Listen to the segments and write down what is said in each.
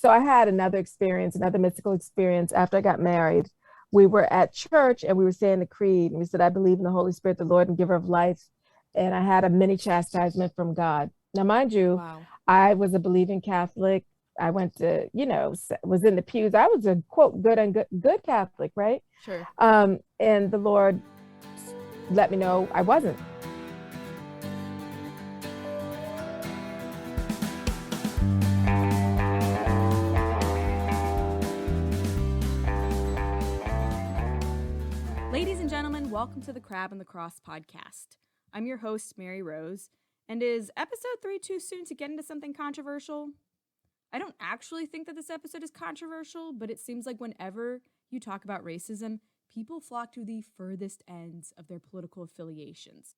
So I had another experience, another mystical experience after I got married. We were at church and we were saying the creed, and we said, I believe in the Holy Spirit, the Lord and giver of life. And I had a mini chastisement from God. Now, mind you, Wow. I was a believing Catholic. I went to, was in the pews. I was a quote good Catholic, right? Sure. And the Lord let me know I wasn't. Ladies and gentlemen, welcome to the Crab and the Cross podcast. I'm your host, Mary Rose, and is episode 3 too soon to get into something controversial? I don't actually think that this episode is controversial, but it seems like whenever you talk about racism, people flock to the furthest ends of their political affiliations.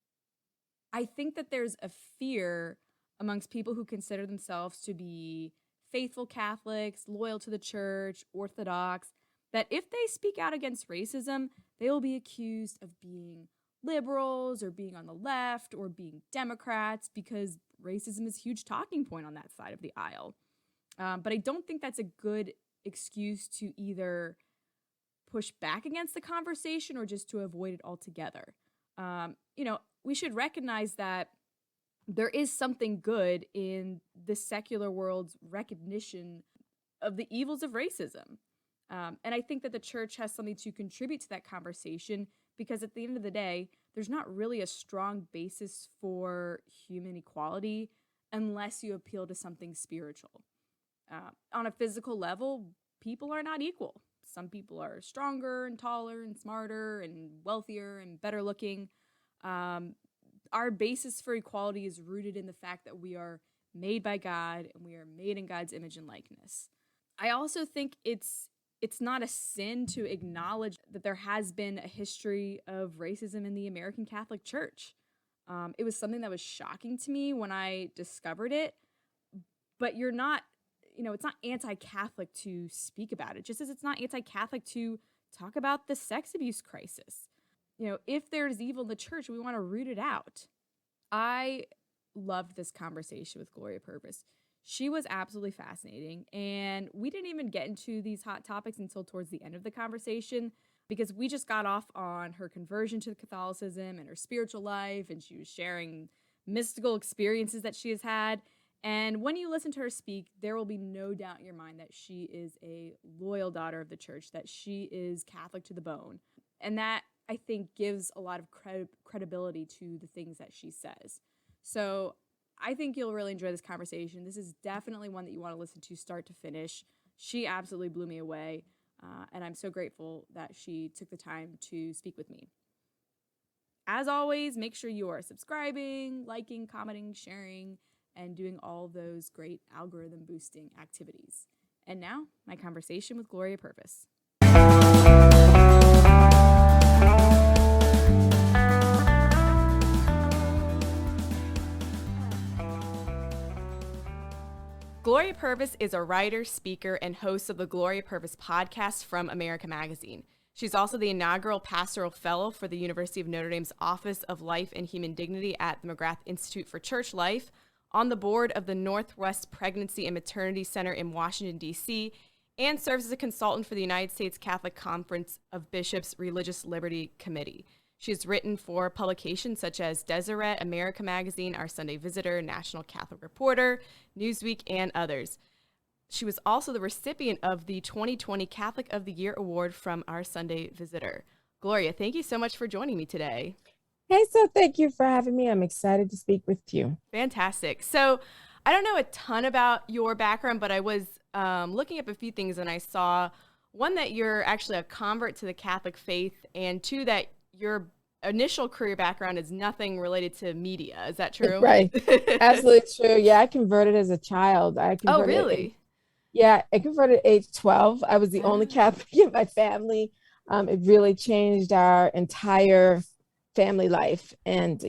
I think that there's a fear amongst people who consider themselves to be faithful Catholics, loyal to the church, Orthodox, that if they speak out against racism, they will be accused of being liberals or being on the left or being Democrats because racism is a huge talking point on that side of the aisle. But I don't think that's a good excuse to either push back against the conversation or just to avoid it altogether. We should recognize that there is something good in the secular world's recognition of the evils of racism. And I think that the church has something to contribute to that conversation because at the end of the day, there's not really a strong basis for human equality unless you appeal to something spiritual. On a physical level, people are not equal. Some people are stronger and taller and smarter and wealthier and better looking. Our basis for equality is rooted in the fact that we are made by God and we are made in God's image and likeness. I also think it's not a sin to acknowledge that there has been a history of racism in the American Catholic Church. It was something that was shocking to me when I discovered it, but it's not anti-Catholic to speak about it, just as it's not anti-Catholic to talk about the sex abuse crisis. If there's evil in the church, we want to root it out. I loved this conversation with Gloria Purvis. She was absolutely fascinating, and we didn't even get into these hot topics until towards the end of the conversation because we just got off on her conversion to Catholicism and her spiritual life, and she was sharing mystical experiences that she has had. And when you listen to her speak, there will be no doubt in your mind that she is a loyal daughter of the church, that she is Catholic to the bone. And that, I think, gives a lot of credibility to the things that she says. So I think you'll really enjoy this conversation. This is definitely one that you want to listen to start to finish. She absolutely blew me away, and I'm so grateful that she took the time to speak with me. As always, make sure you are subscribing, liking, commenting, sharing, and doing all those great algorithm boosting activities. And now, my conversation with Gloria Purvis. Gloria Purvis is a writer, speaker, and host of the Gloria Purvis podcast from America Magazine. She's also the inaugural pastoral fellow for the University of Notre Dame's Office of Life and Human Dignity at the McGrath Institute for Church Life, on the board of the Northwest Pregnancy and Maternity Center in Washington, D.C., and serves as a consultant for the United States Catholic Conference of Bishops' Religious Liberty Committee. She has written for publications such as Deseret, America Magazine, Our Sunday Visitor, National Catholic Reporter, Newsweek, and others. She was also the recipient of the 2020 Catholic of the Year Award from Our Sunday Visitor. Gloria, thank you so much for joining me today. Hey, so thank you for having me. I'm excited to speak with you. Fantastic. So I don't know a ton about your background, but I was looking up a few things and I saw, one, that you're actually a convert to the Catholic faith, and two, that your initial career background is nothing related to media. Is that true? Right. Absolutely true. Yeah, I converted as a child. Oh, really? I converted at age 12. I was the only Catholic in my family. It really changed our entire family life. And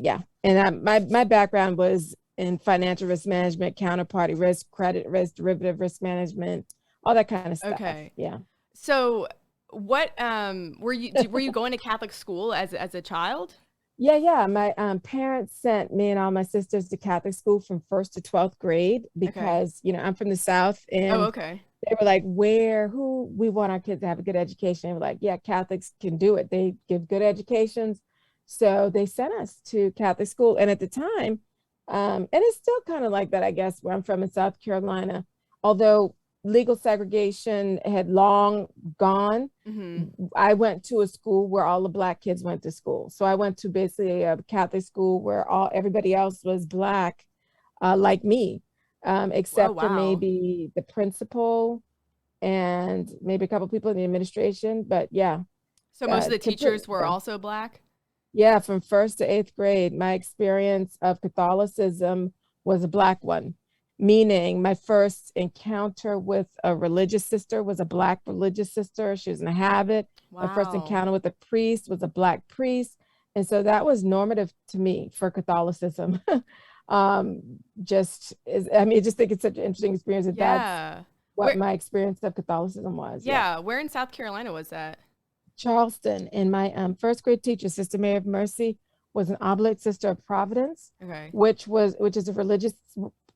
my background was in financial risk management, counterparty risk, credit risk, derivative risk management, all that kind of stuff. Okay. Yeah. So what were you going to Catholic school as a child? Yeah. My parents sent me and all my sisters to Catholic school from first to 12th grade Okay. because, I'm from the South Oh, and okay. they were like, who we want our kids to have a good education. And we're like, yeah, Catholics can do it. They give good educations. So they sent us to Catholic school. And at the time, and it's still kind of like that, I guess, where I'm from in South Carolina, although legal segregation had long gone. Mm-hmm. I went to a school where all the Black kids went to school. So I went to basically a Catholic school where everybody else was Black, like me, Oh, except for wow. maybe the principal and maybe a couple people in the administration. But yeah, So most of the complete. teachers were Yeah. also Black? Yeah, from first to eighth grade, my experience of Catholicism was a Black one, meaning my first encounter with a religious sister was a Black religious sister. She was in a habit. My first Wow. encounter with a priest was a Black priest. And so that was normative to me for Catholicism. um, I just think it's such an interesting experience that that's Yeah. what Where my experience of Catholicism was. Yeah. yeah, where in South Carolina was that? Charleston. And my first grade teacher, Sister Mary of Mercy, was an Oblate Sister of Providence, Okay. which is a religious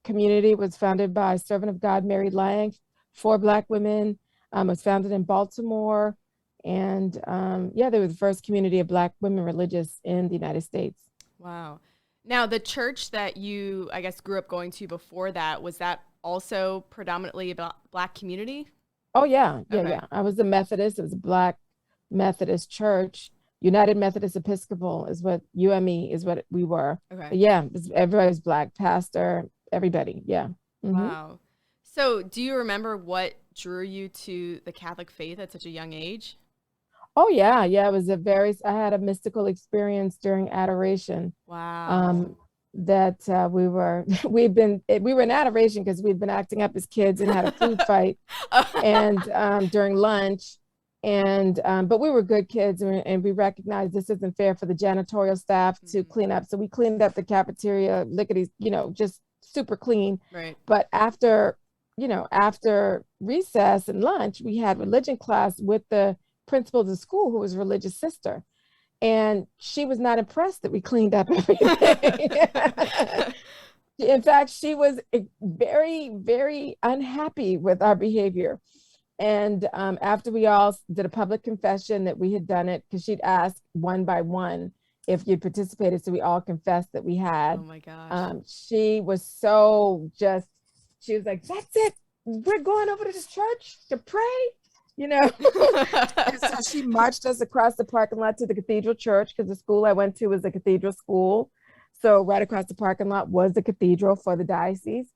community. Was founded by servant of God Mary Lang, four Black women. Was founded in Baltimore, and yeah, they were the first community of Black women religious in the United States. Wow. Now, the church that you, I guess, grew up going to before that, was that also predominantly a Black community? Oh yeah. Okay. I was a Methodist. It was a Black Methodist church. United Methodist Episcopal is what UME is what we were. Okay. But yeah, everybody was Black, pastor, everybody. Yeah. Hmm. Wow. So, do you remember what drew you to the Catholic faith at such a young age? Oh yeah. It was I had a mystical experience during adoration. Wow. Um, that we were in adoration because we'd been acting up as kids and had a food fight and during lunch. And but we were good kids and we recognized this isn't fair for the janitorial staff to Mhm. clean up. So we cleaned up the cafeteria, lickety, just super clean. Right. But after recess and lunch, we had religion class with the principal of the school who was a religious sister. And she was not impressed that we cleaned up everything. In fact, she was very, very unhappy with our behavior. And after we all did a public confession that we had done it, because she'd ask one by one if you'd participated, so we all confessed that we Oh had. my gosh. She was so just, she was like, "That's it. We're going over to this church to pray." You know, and so she marched us across the parking lot to the cathedral church because the school I went to was a cathedral school. So right across the parking lot was the cathedral for the diocese.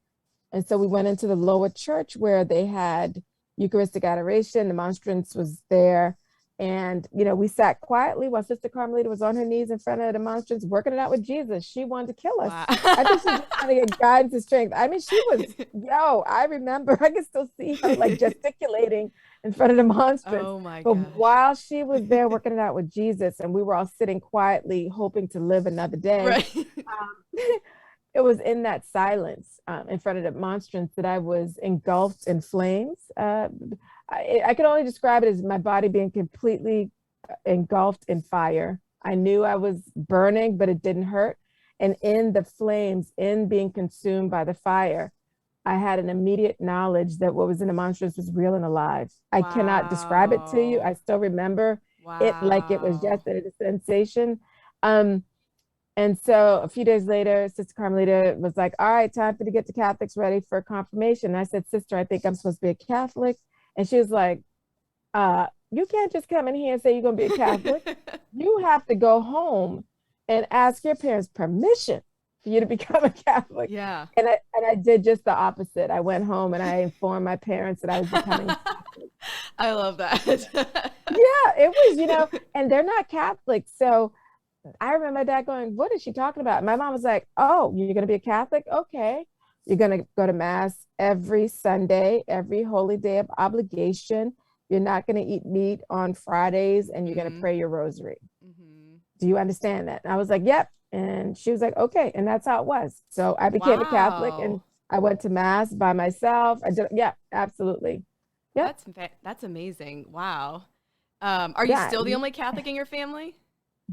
And so we went into the lower church where they had Eucharistic adoration. The monstrance was there. And, we sat quietly while Sister Carmelita was on her knees in front of the monstrance, working it out with Jesus. She wanted to kill us. Wow. I think she was just trying to get guidance and strength. I mean, she was, I remember, I can still see her like gesticulating in front of the monstrance. Oh my But gosh. while she was there working it out with Jesus, and we were all sitting quietly, hoping to live another day, Right. it was in that silence in front of the monstrance that I was engulfed in flames. I can only describe it as my body being completely engulfed in fire. I knew I was burning, but it didn't hurt. And in the flames, in being consumed by the fire, I had an immediate knowledge that what was in the monstrance was real and alive. I cannot describe it to you. Wow. I still remember it like it was Wow. just a sensation. Um, and so a few days later, Sister Carmelita was like, "All right, time for to get the Catholics ready for confirmation." And I said, "Sister, I think I'm supposed to be a Catholic." And she was like, "You can't just come in here and say you're going to be a Catholic. You have to go home and ask your parents permission for you to become a Catholic." Yeah. And I did just the opposite. I went home and I informed my parents that I was becoming a Catholic. I love that. Yeah, it was, and they're not Catholic. So I remember my dad going, "What is she talking about?" My mom was like, "Oh, you're going to be a Catholic? Okay. You're going to go to Mass every Sunday, every holy day of obligation. You're not going to eat meat on Fridays, and you're going to Hmm. pray your rosary. Hmm. Do you understand that?" And I was like, "Yep." And she was like, "Okay." And that's how it was. So I became a Catholic and Wow. I went to Mass by myself. I did, yeah, absolutely. Yep. That's amazing. Wow. Are you Yeah. still the only Catholic in your family?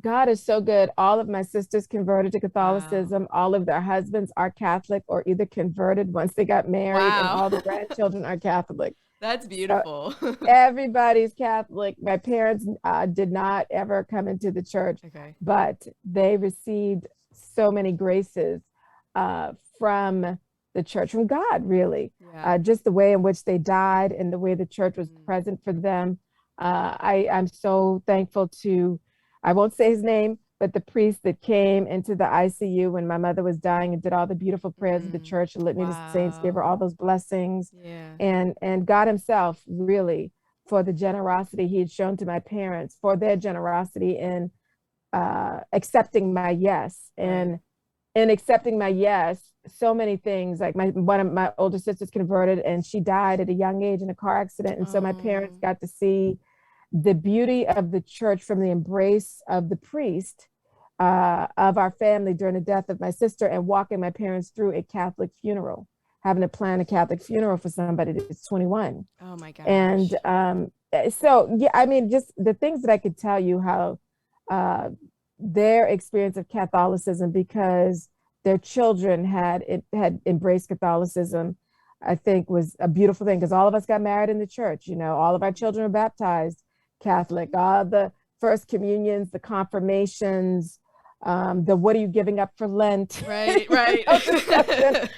God is so good. All of my sisters converted to Wow. Catholicism. All of their husbands are Catholic or either converted once they got married, and Wow. all the grandchildren are Catholic. That's So beautiful. everybody's Catholic. My parents did not ever come into the church, Okay. but they received so many graces from the church, from God, really. Yeah. Just the way in which they died and the way the church was Mm. present for them. I'm so thankful to, I won't say his name, but the priest that came into the ICU when my mother was dying and did all the beautiful prayers of the Mm. church, the litany of the saints, gave her Wow. all those blessings, Yeah. and God himself, really, for the generosity he had shown to my parents, for their generosity in accepting my yes. Right. And in accepting my yes, so many things, like one of my older sisters converted and she died at a young age in a car accident. And so my parents Oh. got to see the beauty of the church from the embrace of the priest of our family during the death of my sister, and walking my parents through a Catholic funeral, having to plan a Catholic funeral for somebody that's 21. Oh my And gosh. so, yeah, I mean, just the things that I could tell you how uh, their experience of Catholicism, because their children had embraced Catholicism, I think was a beautiful thing, because all of us got married in the church. All of our children are baptized Catholic. All the first communions, the confirmations, the what are you giving up for Lent, Right, right. discussion.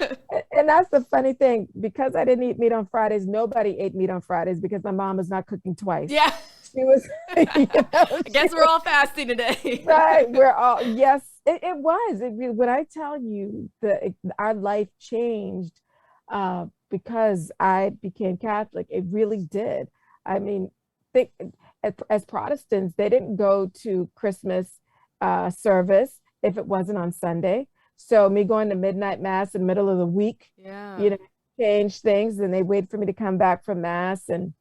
And that's the funny thing, because I didn't eat meat on Fridays, nobody ate meat on Fridays because my mom was not cooking twice. Yeah. She was, I she guess we're was all fasting today. right. We're all, yes, it was. When I tell you our life changed because I became Catholic, it really did. I mean, think as Protestants, they didn't go to Christmas service if it wasn't on Sunday. So me going to midnight mass in the middle of the week, Yeah. you know, changed things. And they wait for me to come back from mass, and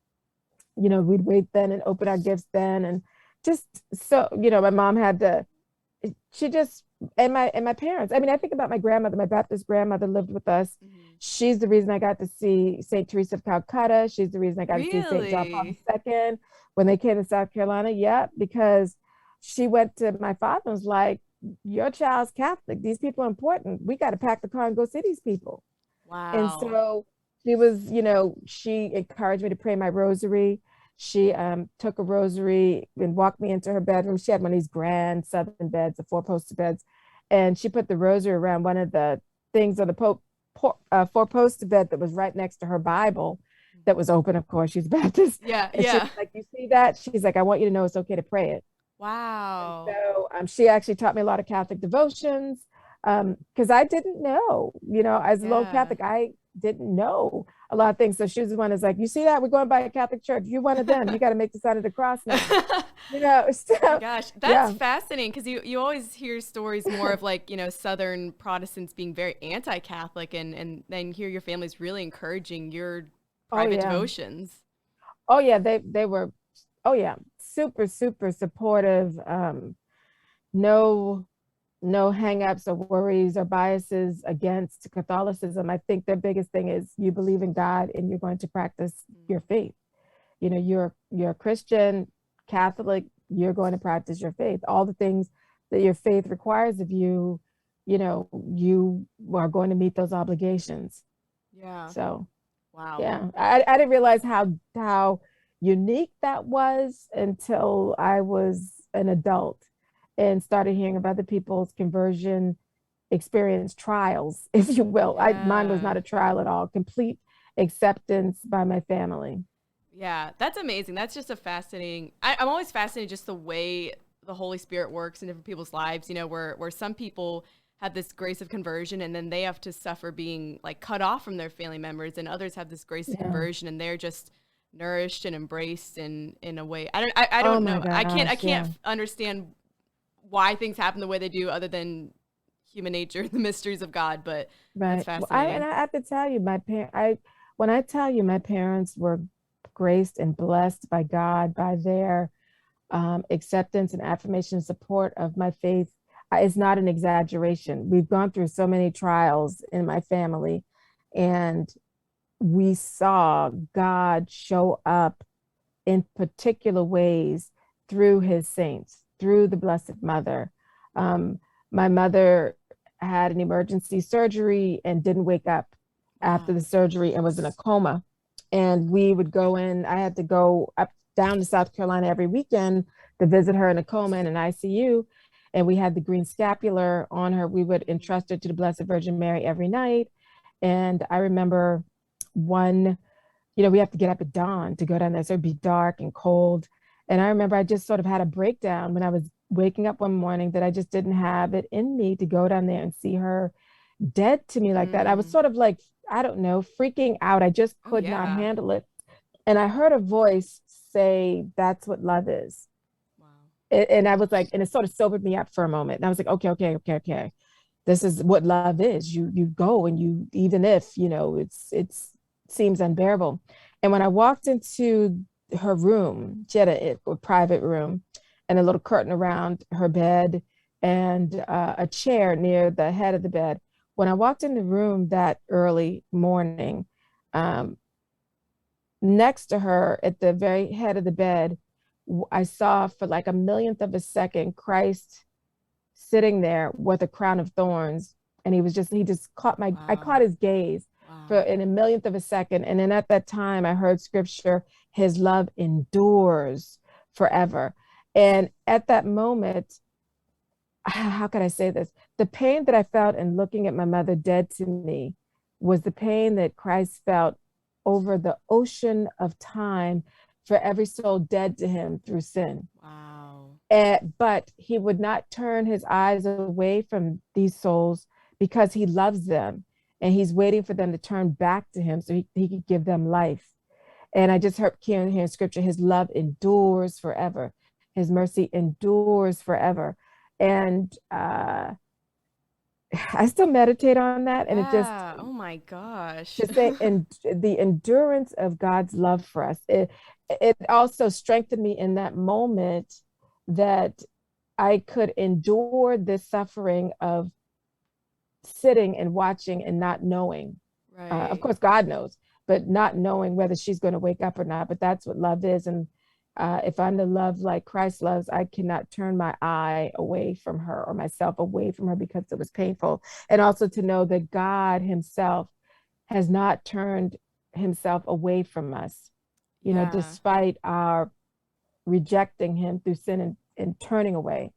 we'd wait then and open our gifts then. And just so, my mom had to, she just, and my parents. I mean, I think about my grandmother, my Baptist grandmother lived with us. Mhm. She's the reason I got to see St. Teresa of Calcutta. She's the reason I got to see St. John Paul Really? II when they came to South Carolina. Yeah, because she went to my father and was like, your child's Catholic. These people are important. We got to pack the car and go see these people. And Wow. so she was, she encouraged me to pray my rosary. She took a rosary and walked me into her bedroom. She had one of these grand southern beds, the four-poster beds, and she put the rosary around one of the things on the four-poster bed that was right next to her Bible, that was open. Of course, she's Baptist, Yeah, and she was yeah. like, "You see that?" She's like, "I want you to know it's okay to pray it." And Wow. so she actually taught me a lot of Catholic devotions, because I didn't know, as a little Yeah. Catholic, I didn't know a lot of things. So she was the one that's like, you see that? We're going by a Catholic church. You're one of them. You got to make the sign of the cross now. Oh my So gosh, that's yeah. fascinating because you always hear stories more of like, Southern Protestants being very anti-Catholic and then hear your family's really encouraging your Oh private yeah. devotions. Oh yeah. They were, oh yeah, super, super supportive. No no hangups or worries or biases against Catholicism. I think their biggest thing is you believe in God and you're going to practice your Mm. faith. You're a Christian, Catholic, you're going to practice your faith. All the things that your faith requires of you, you are going to meet those obligations. Yeah. So Wow. yeah, I didn't realize how unique that was until I was an adult and started hearing about other people's conversion experience trials, if you will. Mine was Yeah. not a trial at all. Complete acceptance by my family. Yeah, that's amazing. That's just a fascinating. I'm always fascinated just the way the Holy Spirit works in different people's lives. Where some people have this grace of conversion and then they have to suffer being like cut off from their family members, and others have this grace of Yeah. conversion and they're just nourished and embraced in a way. I Oh don't my know. I gosh. can't Yeah. understand why things happen the way they do, other than human nature, the mysteries of God. But that's Right. Well, fascinating. I have to tell you, when I tell you my parents were graced and blessed by God, by their acceptance and affirmation and support of my faith, it's not an exaggeration. We've gone through so many trials in my family, and we saw God show up in particular ways through his saints, through the Blessed Mother. Um, my mother had an emergency surgery and didn't wake up after Wow. the surgery and was in a coma. And we would go in, I had to go up down to South Carolina every weekend to visit her in a coma in an ICU. And we had the green scapular on her. We would entrust her to the Blessed Virgin Mary every night. And I remember one, we have to get up at dawn to go down there. So it'd be dark and cold. And I remember I just sort of had a breakdown when I was waking up one morning that I just didn't have it in me to go down there and see her dead to me like that. I was Mm. sort of like, I don't know, freaking out. I just Oh could not yeah. handle it. And I heard a voice say, "That's what love is." Wow. And I was like, and it sort of sobered me up for a moment. And I was like, okay. This is what love is. You go and you, even if, it's seems unbearable. And when I walked into her room, she had a private room and a little curtain around her bed and a chair near the head of the bed. When I walked in the room that early morning, um, next to her at the very head of the bed, I saw for like a millionth of a second Christ sitting there with a crown of thorns. And he just I caught Wow. his gaze for Wow. in a millionth of a second. And then at that time, I heard scripture, his love endures forever. And at that moment, how could I say this? The pain that I felt in looking at my mother dead to me was the pain that Christ felt over the ocean of time for every soul dead to him through sin. Wow. But he would not turn his eyes away from these souls because he loves them and he's waiting for them to turn back to him so he could give them life. And I just heard here in scripture, his love endures forever. His mercy endures forever. And I still meditate on that. And it just Yeah. Oh my gosh. to say, and the endurance of God's love for us, it also strengthened me in that moment that I could endure this suffering of sitting and watching and not knowing. Of Right. course, God knows, but not knowing whether she's going to wake up or not. But that's what love is. And if I'm to love like Christ loves, I cannot turn my eye away from her or myself away from her because it was painful. And also to know that God himself has not turned himself away from us, Yeah. despite our rejecting him through sin and turning away.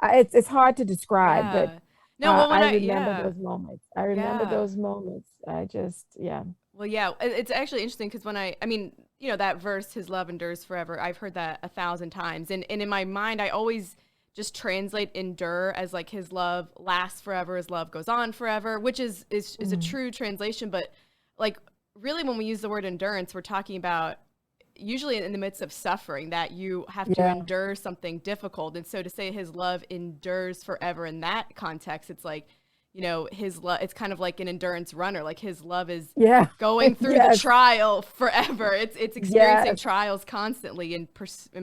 It's hard to describe, but Yeah. No, well when I I remember yeah. those moments. I remember Yeah. those moments. I just, yeah. Well, yeah, it's actually interesting because I mean, that verse, "His love endures forever." I've heard that 1,000 times, and in my mind, I always just translate "endure" as like His love lasts forever, His love goes on forever, which is a Mm. true translation. But like, really, when we use the word endurance, we're talking about usually in the midst of suffering that you have to Yeah. endure something difficult, and so to say His love endures forever in that context, it's like his love, it's kind of like an endurance runner, like his love is Yeah. going through the Yes. trial forever. It's experiencing Yes. trials constantly and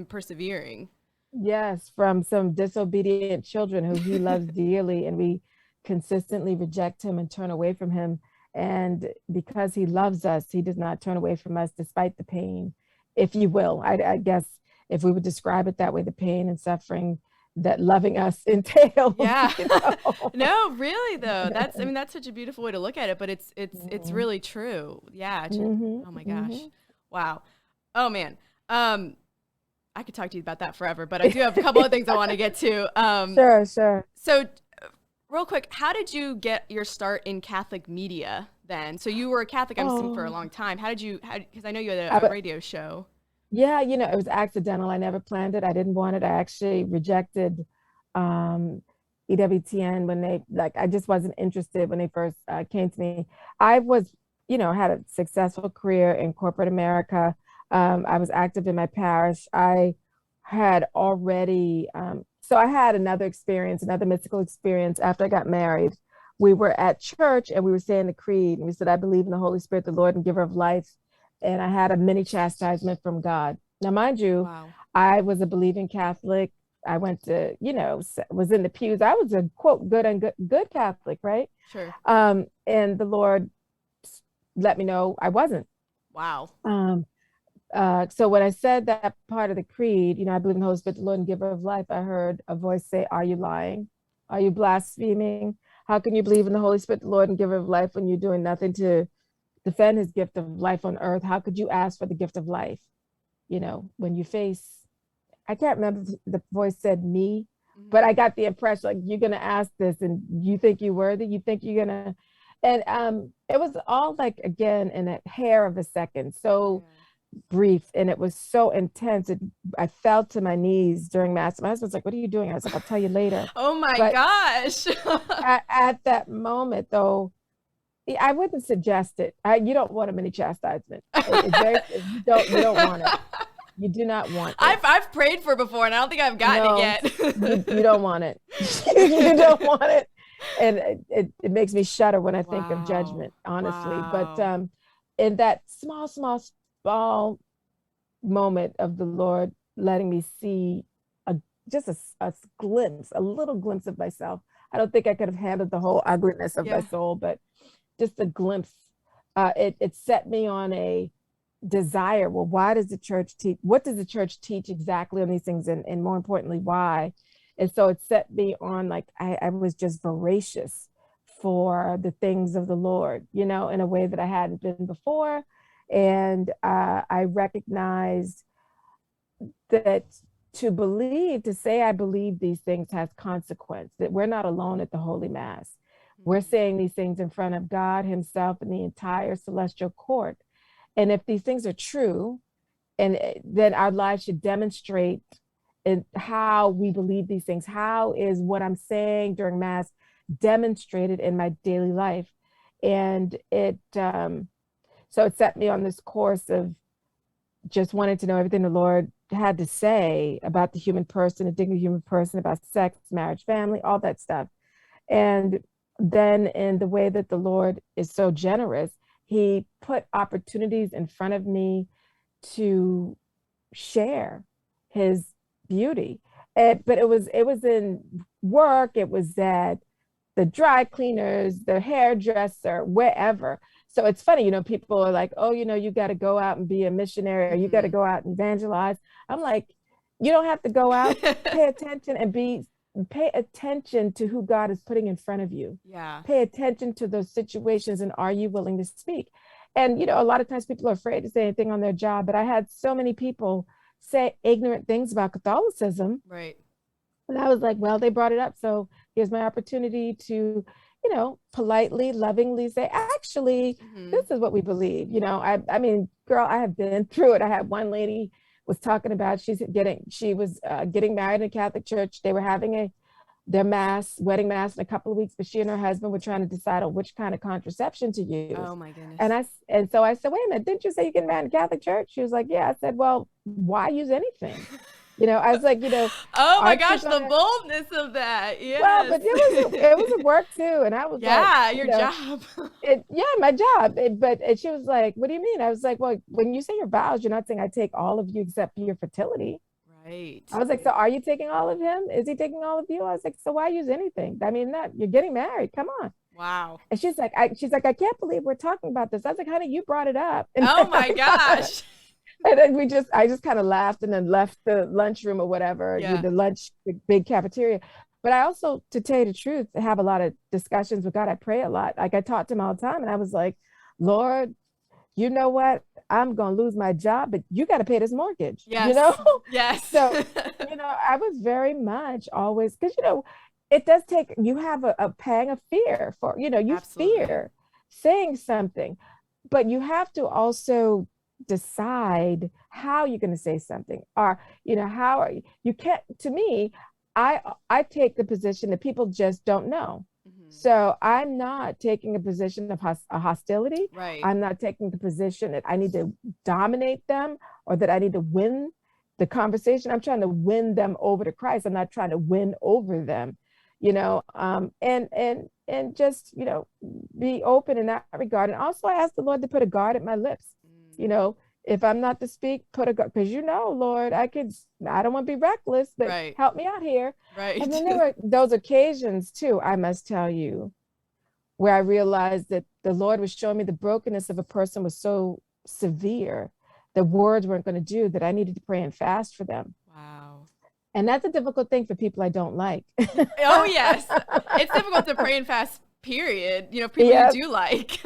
persevering. Yes. From some disobedient children who he loves dearly, and we consistently reject him and turn away from him. And because he loves us, he does not turn away from us despite the pain, if you will. I guess if we would describe it that way, the pain and suffering that loving us entails, Yeah. you know. No, really though. Yeah. That's such a beautiful way to look at it, but it's Mhm. really true. Yeah. Mhm. Oh my gosh. Mhm. Wow. Oh man. I could talk to you about that forever, but I do have a couple of things I want to get to. Sure, sure. So real quick, how did you get your start in Catholic media then? So you were a Catholic, I'm assuming, for a Oh, long time. Because I know you had I, a radio show. yeah, it was accidental. I never planned it. I didn't want it. I actually rejected um, EWTN when I just wasn't interested when they first came to me. I was, had a successful career in corporate America. I was active in my parish. I had already, so I had another mystical experience after I got married. We were at church and we were saying the creed, and we said, "I believe in the Holy Spirit, the Lord and giver of life." And I had a mini chastisement from God. Now, mind you, Wow. I was a believing Catholic. I went to, was in the pews. I was a quote good Catholic, right? Sure. And the Lord let me know I wasn't. Wow. Um, So when I said that part of the creed, I believe in the Holy Spirit, the Lord and giver of life, I heard a voice say, are you lying? Are you blaspheming? How can you believe in the Holy Spirit, the Lord and giver of life, when you're doing nothing to defend his gift of life on earth? How could you ask for the gift of life? When you face, I can't remember if the voice said me, but I got the impression like, you're going to ask this and you think you're worthy, you think you're going to, and it was all like, again, in a hair of a second. So brief, and it was so intense. I fell to my knees during mass. My husband's like, what are you doing? I was like, I'll tell you later. Oh my But gosh. at that moment, though, I wouldn't suggest it. You don't want a mini chastisement. You don't want it. You do not want it. I've prayed for it before, and I don't think I've gotten it yet. You don't want it. You don't want it. And it makes me shudder when I think of judgment, honestly. Wow. But in that small moment of the Lord letting me see just a glimpse, a little glimpse of myself. I don't think I could have handled the whole ugliness of my soul, but just a glimpse. It set me on a desire. Well, why does the church teach? What does the church teach exactly on these things? And more importantly, why? And so it set me on, like, I was just voracious for the things of the Lord, in a way that I hadn't been before. And I recognized that to say I believe these things has consequence, that we're not alone at the Holy Mass. We're saying these things in front of God himself and the entire celestial court. And if these things are true, and then our lives should demonstrate how we believe these things. How is what I'm saying during Mass demonstrated in my daily life? And so it set me on this course of just wanting to know everything the Lord had to say about the human person, the dignity of the human person, about sex, marriage, family, all that stuff. And then in the way that the Lord is so generous, he put opportunities in front of me to share his beauty. But it was in work, it was at the dry cleaners, the hairdresser, wherever. So it's funny, people are like, oh, you got to go out and be a missionary, or you got to go out and evangelize. I'm like, you don't have to go out. Pay attention to who God is putting in front of you. Yeah. Pay attention to those situations, and are you willing to speak? And, a lot of times people are afraid to say anything on their job, but I had so many people say ignorant things about Catholicism. Right. And I was like, well, they brought it up. So here's my opportunity to, politely, lovingly say, actually, this is what we believe. I mean, girl, I have been through it. I had one lady was talking about, she was getting married in a Catholic church. They were having their wedding mass in a couple of weeks, but she and her husband were trying to decide on which kind of contraception to use. Oh my goodness. And so I said, wait a minute, didn't you say you're getting married in a Catholic church? She was like, yeah. I said, well, why use anything? I was like, oh my gosh, the boldness of that. Yes. Well, but it was a work too. And I was like, your job. My job. But she was like, what do you mean? I was like, well, when you say your vows, you're not saying I take all of you except for your fertility. Right. I was like, so are you taking all of him? Is he taking all of you? I was like, so why use anything? I mean, you're getting married. Come on. Wow. And she's like, I can't believe we're talking about this. I was like, honey, you brought it up. And oh my gosh. And then I just kind of laughed and then left the lunchroom or whatever, the big cafeteria. But I also, to tell you the truth, have a lot of discussions with God. I pray a lot. Like, I talk to him all the time, and I was like, Lord, you know what? I'm going to lose my job, but you got to pay this mortgage. Yes. Yes. So, I was very much always, because, it does take, you have a pang of fear for, you Absolutely. fear saying something, but you have to also decide how you're going to say something, or how are you can't. To me, I take the position that people just don't know. So I'm not taking a position of hostility. Right. I'm not taking the position that I need to dominate them or that I need to win the conversation. I'm trying to win them over to Christ. I'm not trying to win over them, and just, be open in that regard. And also I asked the Lord to put a guard at my lips. If I'm not to speak, put a guard, because Lord, I don't want to be reckless, but help me out here. Right. And then there were those occasions too, I must tell you, where I realized that the Lord was showing me the brokenness of a person was so severe the words weren't going to do, that I needed to pray and fast for them. Wow. And that's a difficult thing for people I don't like. Oh, yes. It's difficult to pray and fast, period. People Yes. you do like.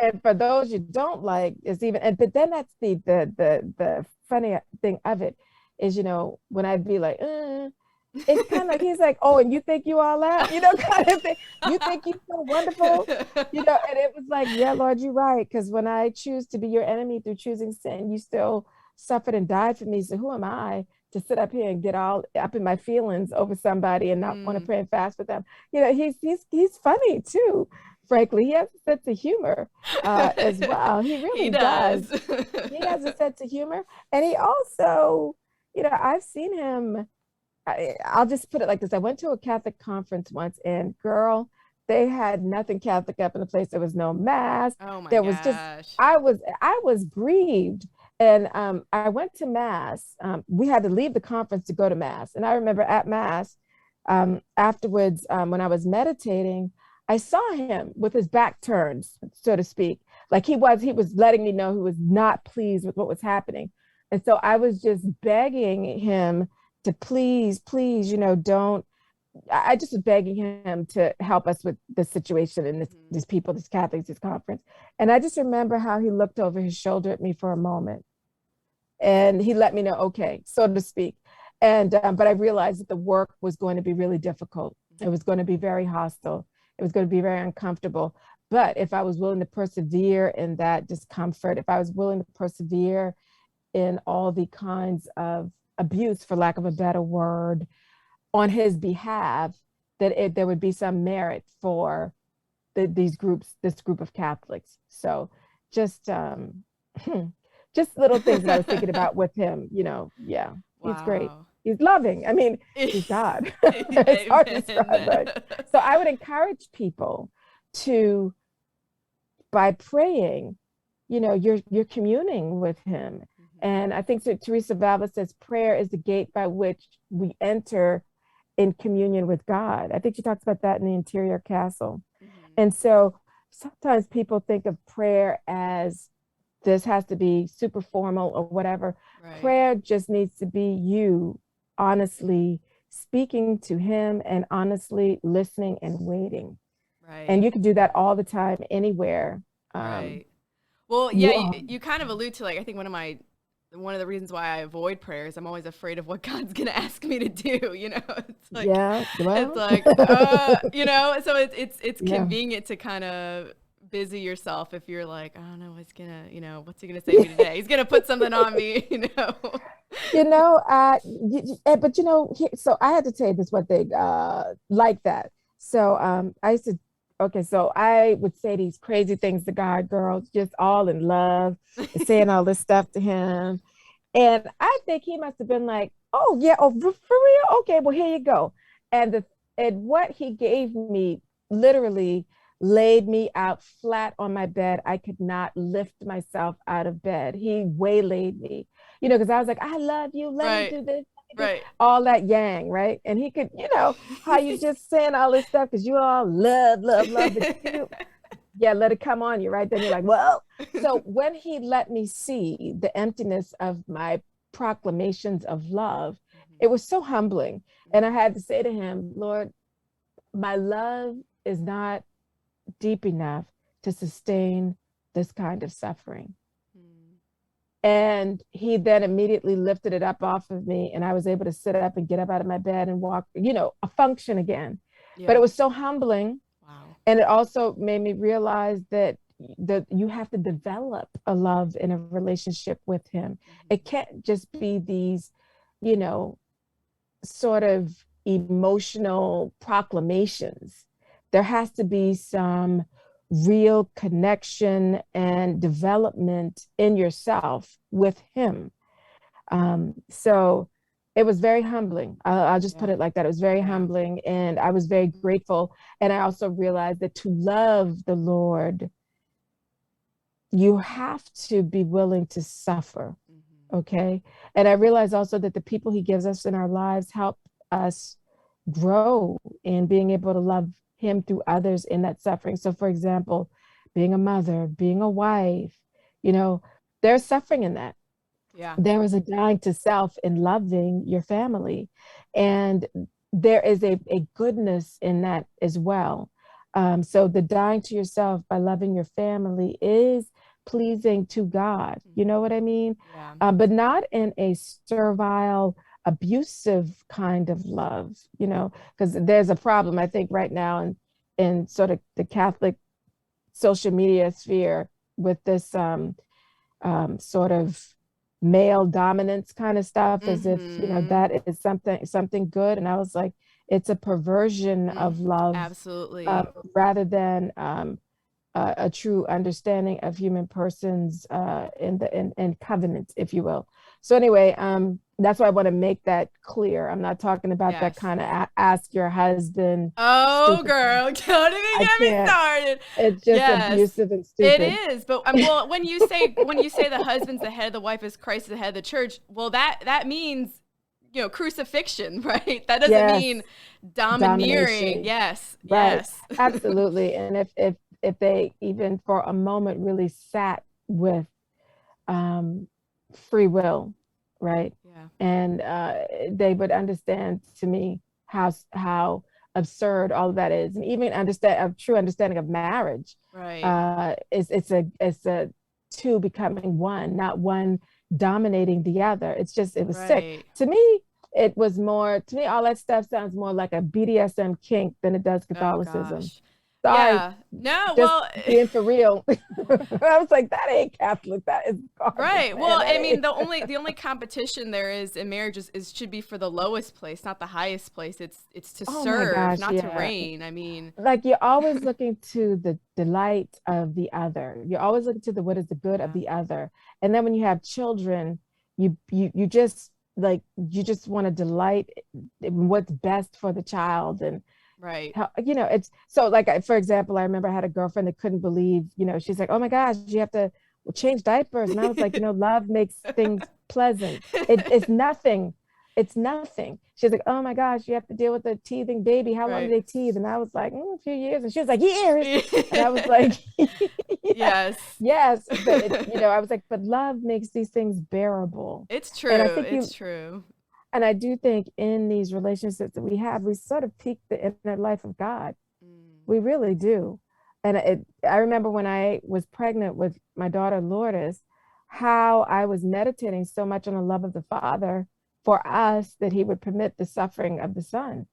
And for those you don't like, it's even, and but then that's the funny thing of it is, when I'd be like, it's kind of like, he's like, oh, and you think you all that, kind of thing. You think you're so wonderful, and it was like, yeah, Lord, you're right. Because when I choose to be your enemy through choosing sin, you still suffered and died for me. So who am I to sit up here and get all up in my feelings over somebody and not want to pray and fast with them? He's funny too. Frankly, he has a sense of humor as well. He really does. He has a sense of humor. And he also, I've seen him, I'll just put it like this. I went to a Catholic conference once, and girl, they had nothing Catholic up in the place. There was no mass. Oh my there gosh. was just, I was grieved. And I went to mass. We had to leave the conference to go to mass. And I remember at mass, afterwards, when I was meditating, I saw him with his back turned, so to speak. Like he was letting me know he was not pleased with what was happening. And so I was just begging him to please, don't. I just was begging him to help us with the situation and these people, these Catholics, this conference. And I just remember how he looked over his shoulder at me for a moment. And he let me know, okay, so to speak. And but I realized that the work was going to be really difficult. It was going to be very hostile. It was going to be very uncomfortable. But if I was willing to persevere in that discomfort, if I was willing to persevere in all the kinds of abuse, for lack of a better word, on his behalf, that there would be some merit for this group of Catholics. So just little things that I was thinking about with him, yeah, wow. He's great. He's loving. I mean, he's God. It's hard to describe, right? So I would encourage people to, by praying, you're communing with him. And I think that Teresa Valva says prayer is the gate by which we enter in communion with God. I think she talks about that in the Interior Castle. And so sometimes people think of prayer as this has to be super formal or whatever. Right. Prayer just needs to be you honestly speaking to him and honestly listening and waiting. Right. And you can do that all the time, anywhere. Right. Well, yeah, you kind of allude to, like, I think one of the reasons why I avoid prayer is I'm always afraid of what God's going to ask me to do, It's like, yeah, well. It's like, so it's convenient to kind of busy yourself if you're like, I don't know what's he going to say to me today? He's going to put something on me, But so I had to tell you this one thing like that. So so I would say these crazy things to God, girls, just all in love, and saying all this stuff to him. And I think he must have been like, oh, yeah, for real? Okay, well, here you go. And what he gave me literally laid me out flat on my bed. I could not lift myself out of bed. He waylaid me, because I was like, I love you. Let me do this. Right. All that yang, right? And he could, how you just saying all this stuff because you all love, but let it come on you, right? Then you're like, well. So when he let me see the emptiness of my proclamations of love, it was so humbling. And I had to say to him, Lord, my love is not deep enough to sustain this kind of suffering. And he then immediately lifted it up off of me, and I was able to sit up and get up out of my bed and walk, function again. Yeah. But it was so humbling. Wow. And it also made me realize that you have to develop a love in a relationship with him. It can't just be these, sort of emotional proclamations. There has to be some real connection and development in yourself with him. So it was very humbling. I'll just put it like that. It was very humbling, and I was very grateful. And I also realized that to love the Lord, you have to be willing to suffer. Okay. And I realized also that the people he gives us in our lives help us grow in being able to love him through others in that suffering. So for example, being a mother, being a wife, there's suffering in that. Yeah. there is a dying to self in loving your family. And there is a goodness in that as well. So the dying to yourself by loving your family is pleasing to God. You know what I mean? Yeah. But not in a servile, abusive kind of love, because there's a problem, I think, right now in sort of the Catholic social media sphere with this sort of male dominance kind of stuff, as if that is something good. And I was like, it's a perversion of love, Absolutely. rather than a true understanding of human persons in covenant, if you will. So anyway, that's why I want to make that clear. I'm not talking about that Yes. kind of ask your husband. Oh, Stupid. girl, don't even I get me can't. started. It's just Yes, abusive and it stupid. is. But well, when you say the husband's the head, the wife is Christ, the head of the church. Well, that means crucifixion, right? That doesn't Yes. mean domineering. Domination. Yes, Right. yes, Absolutely. And if they even for a moment really sat with free will, right? yeah, And they would understand, to me, how absurd all of that is, and even understand a true understanding of marriage. right, It's a two becoming one, not one dominating the other. It was sick right. to me. It was more to me. All that stuff sounds more like a BDSM kink than it does Oh Catholicism. gosh. Sorry, Yeah. No, just well, being for real. I was like, that ain't Catholic. That is garbage, right. man. Well, That I mean, ain't. the only competition there is in marriage is should be for the lowest place, not the highest place. It's to Oh my serve, gosh, not to yeah. reign. I mean, Like you're always looking to the delight of the other. You're always looking to the what is the good of yeah, the other. And then when you have children, you just like you just want to delight in what's best for the child. And right. how, it's so like for example, I remember I had a girlfriend that couldn't believe, she's like, oh my gosh, you have to change diapers. And I was like, love makes things pleasant. It's nothing. It's nothing. She's like, oh my gosh, you have to deal with a teething baby. How long do Right. they teethe? And I was like, a few years. And she was like, years. And I was like, yeah, Yes. yes. But I was like, but love makes these things bearable. It's And I true. think It's true. and I do think in these relationships that we have, we sort of peak the inner life of God. Mm. We really do. And I remember when I was pregnant with my daughter Lourdes, how I was meditating so much on the love of the Father for us that He would permit the suffering of the Son.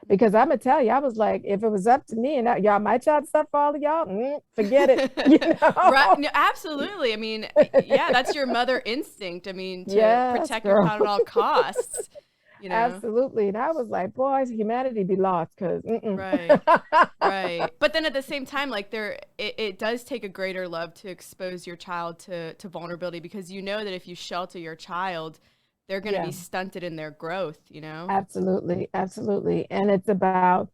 Because I'm gonna tell you, I was like, if it was up to me, and y'all, my child suffer all of y'all, forget it, Right. No, absolutely. I mean, yeah, that's your mother instinct. I mean, to Yes, protect your girl. child at all costs, you know. Absolutely. And I was like, boys, humanity be lost, because Right. Right. But then at the same time, like it does take a greater love to expose your child to vulnerability, because you know that if you shelter your child, they're going to Yeah. be stunted in their growth, you know? Absolutely, absolutely. And it's about,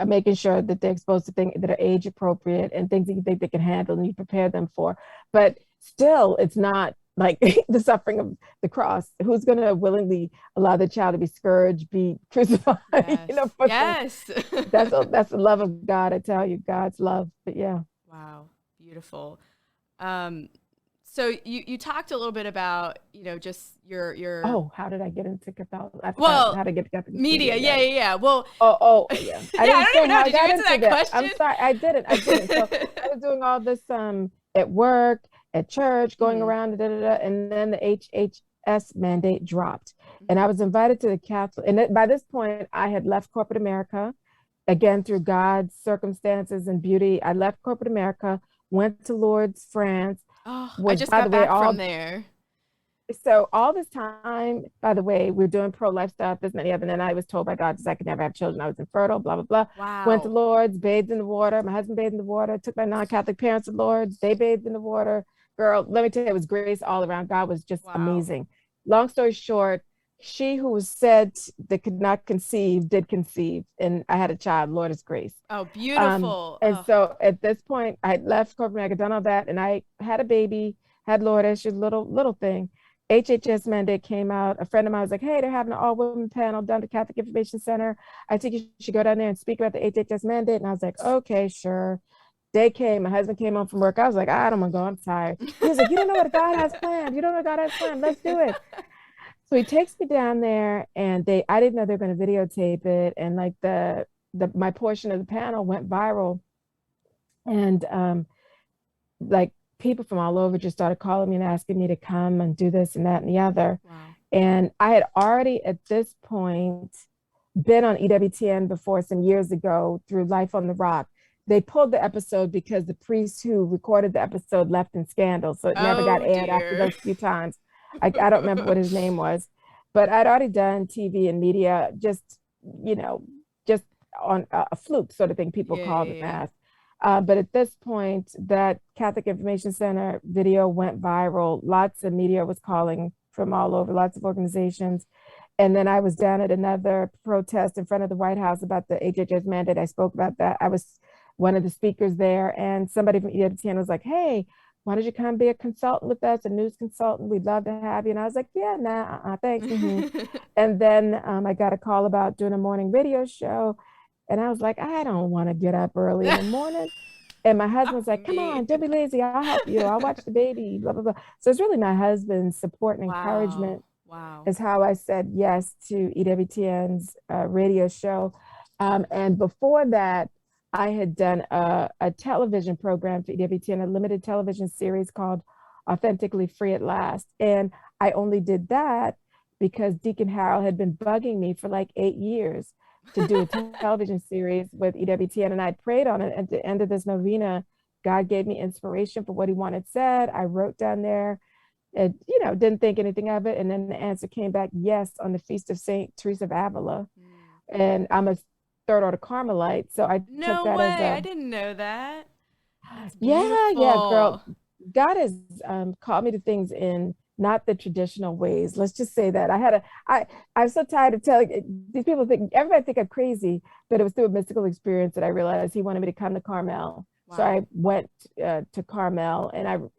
making sure that they're exposed to things that are age appropriate and things that you think they can handle and you prepare them for. But still, it's not like the suffering of the cross. Who's going to willingly allow the child to be scourged, be crucified, Yes. for some, Yes. that's the love of God, I tell you, God's love. But yeah. Wow. Beautiful. Um, so you talked a little bit about, just your Oh, how did I get into Catholicism? I forgot well, how to get Catholic media. media. Yeah, Yes. yeah, yeah. Well, Oh, yeah. I yeah, I didn't don't say even know. how I Did you got answer into that that. I'm question? sorry. I didn't. I didn't. So I was doing all this at work, at church, going Mhm. around, and then the HHS mandate dropped. And I Mhm. was invited to the Catholic. And by this point, I had left corporate America, again through God's circumstances and beauty. I left corporate America, went to Lourdes, France. Oh, I Was, just by the got way, back from all there. so all this time, by the way, we're doing pro-life stuff, this, many other, and then I was told by God that I could never have children. I was infertile, blah, blah, blah. Went to Wow. Lourdes, bathed in the water. My husband bathed in the water, took my non-Catholic parents to Lourdes. They bathed in the water. Girl, let me tell you, it was grace all around. God was just Wow. amazing. Long story short, she who was said that could not conceive did conceive. And I had a child, Lord is grace. Oh, beautiful. And Oh, so at this point, I had left corporate America, done all that, and I had a baby, had Lourdes, she's a little thing. HHS mandate came out. A friend of mine was like, hey, they're having an all women panel down at Catholic Information Center. I think you should go down there and speak about the HHS mandate. And I was like, okay, sure. day came, my husband came home from work. I was like, I don't want to go. I'm tired. He was like, you don't know what God has planned. You don't know what God has planned. Let's do it. So he takes me down there, and I didn't know they were going to videotape it. And like my portion of the panel went viral. And like people from all over just started calling me and asking me to come and do this and that and the other. Wow. And I had already at this point been on EWTN before some years ago through Life on the Rock. They pulled the episode because the priest who recorded the episode left in scandal. So it never got aired after those few times. I don't remember what his name was, but I'd already done TV and media, just on a fluke sort of thing, people called it mass. But at this point, that Catholic Information Center video went viral. Lots of media was calling from all over, lots of organizations. And then I was down at another protest in front of the White House about the HHS mandate. I spoke about that. I was one of the speakers there, and somebody from EWTN was like, hey, why don't you come be a consultant with us, a news consultant? We'd love to have you. And I was like, yeah, nah, thanks. And then I got a call about doing a morning radio show. And I was like, I don't want to get up early in the morning. And my husband was like, come on, don't be lazy. I'll help you. I'll watch the baby, blah, blah, blah. So it's really my husband's support and encouragement is how I said yes to EWTN's radio show. And before that, I had done a television program for EWTN, a limited television series called Authentically Free at Last. And I only did that because Deacon Harold had been bugging me for like 8 years to do a television series with EWTN. And I prayed on it. At the end of this novena, God gave me inspiration for what he wanted said. I wrote down there and, didn't think anything of it. And then the answer came back, yes, on the Feast of St. Teresa of Avila. And I'm a third order Carmelite. So I took that as I didn't know that. That's yeah, girl. God has called me to things in not the traditional ways. Let's just say that I'm so tired of telling these people everybody think I'm crazy, but it was through a mystical experience that I realized he wanted me to come to Carmel. Wow. So I went to Carmel, and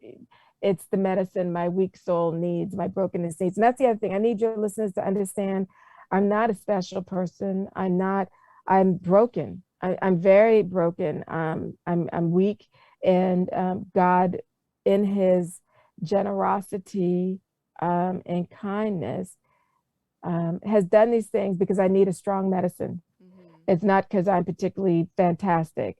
it's the medicine my weak soul needs, my brokenness needs. And that's the other thing. I need your listeners to understand I'm not a special person. I'm broken. I'm very broken. I'm weak. And God, in his generosity and kindness, has done these things because I need a strong medicine. It's not because I'm particularly fantastic.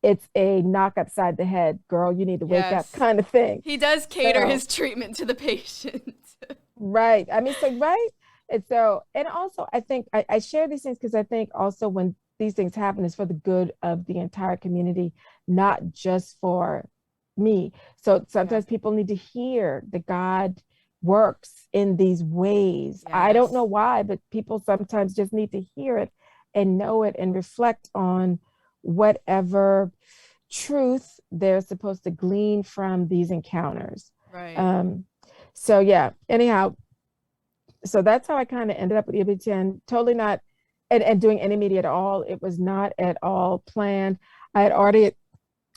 It's a knock upside the head, girl, you need to wake up kind of thing. He does cater his treatment to the patient. Right. I mean, right. And also I think I share these things because I think also when these things happen, it's for the good of the entire community, not just for me. So sometimes people need to hear that God works in these ways. I don't know why, but people sometimes just need to hear it and know it and reflect on whatever truth they're supposed to glean from these encounters. Right. So yeah, anyhow, so that's how I kind of ended up with EWTN, totally not, and doing any media at all. It was not at all planned. I had already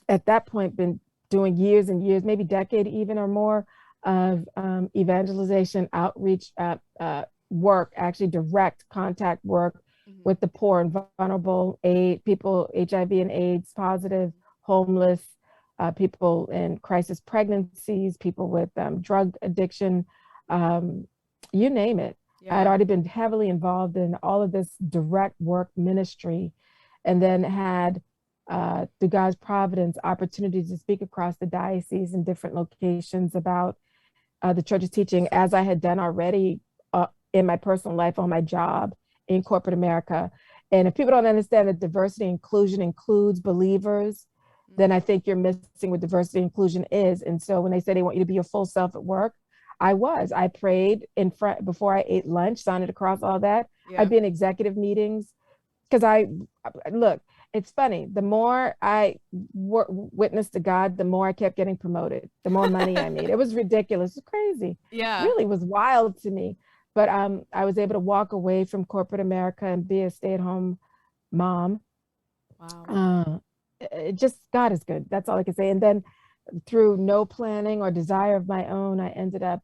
at that point been doing years and years, maybe decade even or more of evangelization, outreach work, actually direct contact work with the poor and vulnerable, people, HIV and AIDS positive, homeless, people in crisis pregnancies, people with drug addiction, you name it. I'd already been heavily involved in all of this direct work ministry, and then had, through God's providence, opportunities to speak across the diocese in different locations about the church's teaching, as I had done already in my personal life, on my job in corporate America. And if people don't understand that diversity inclusion includes believers, then I think you're missing what diversity inclusion is. And so when they say they want you to be your full self at work, I prayed in front before I ate lunch, signed it across, all that. I'd be in executive meetings because look, it's funny. The more I witnessed to God, the more I kept getting promoted, the more money I made. It was ridiculous. It's crazy. Yeah. It really was wild to me. But I was able to walk away from corporate America and be a stay-at-home mom. Wow. God is good. That's all I can say. And then through no planning or desire of my own, I ended up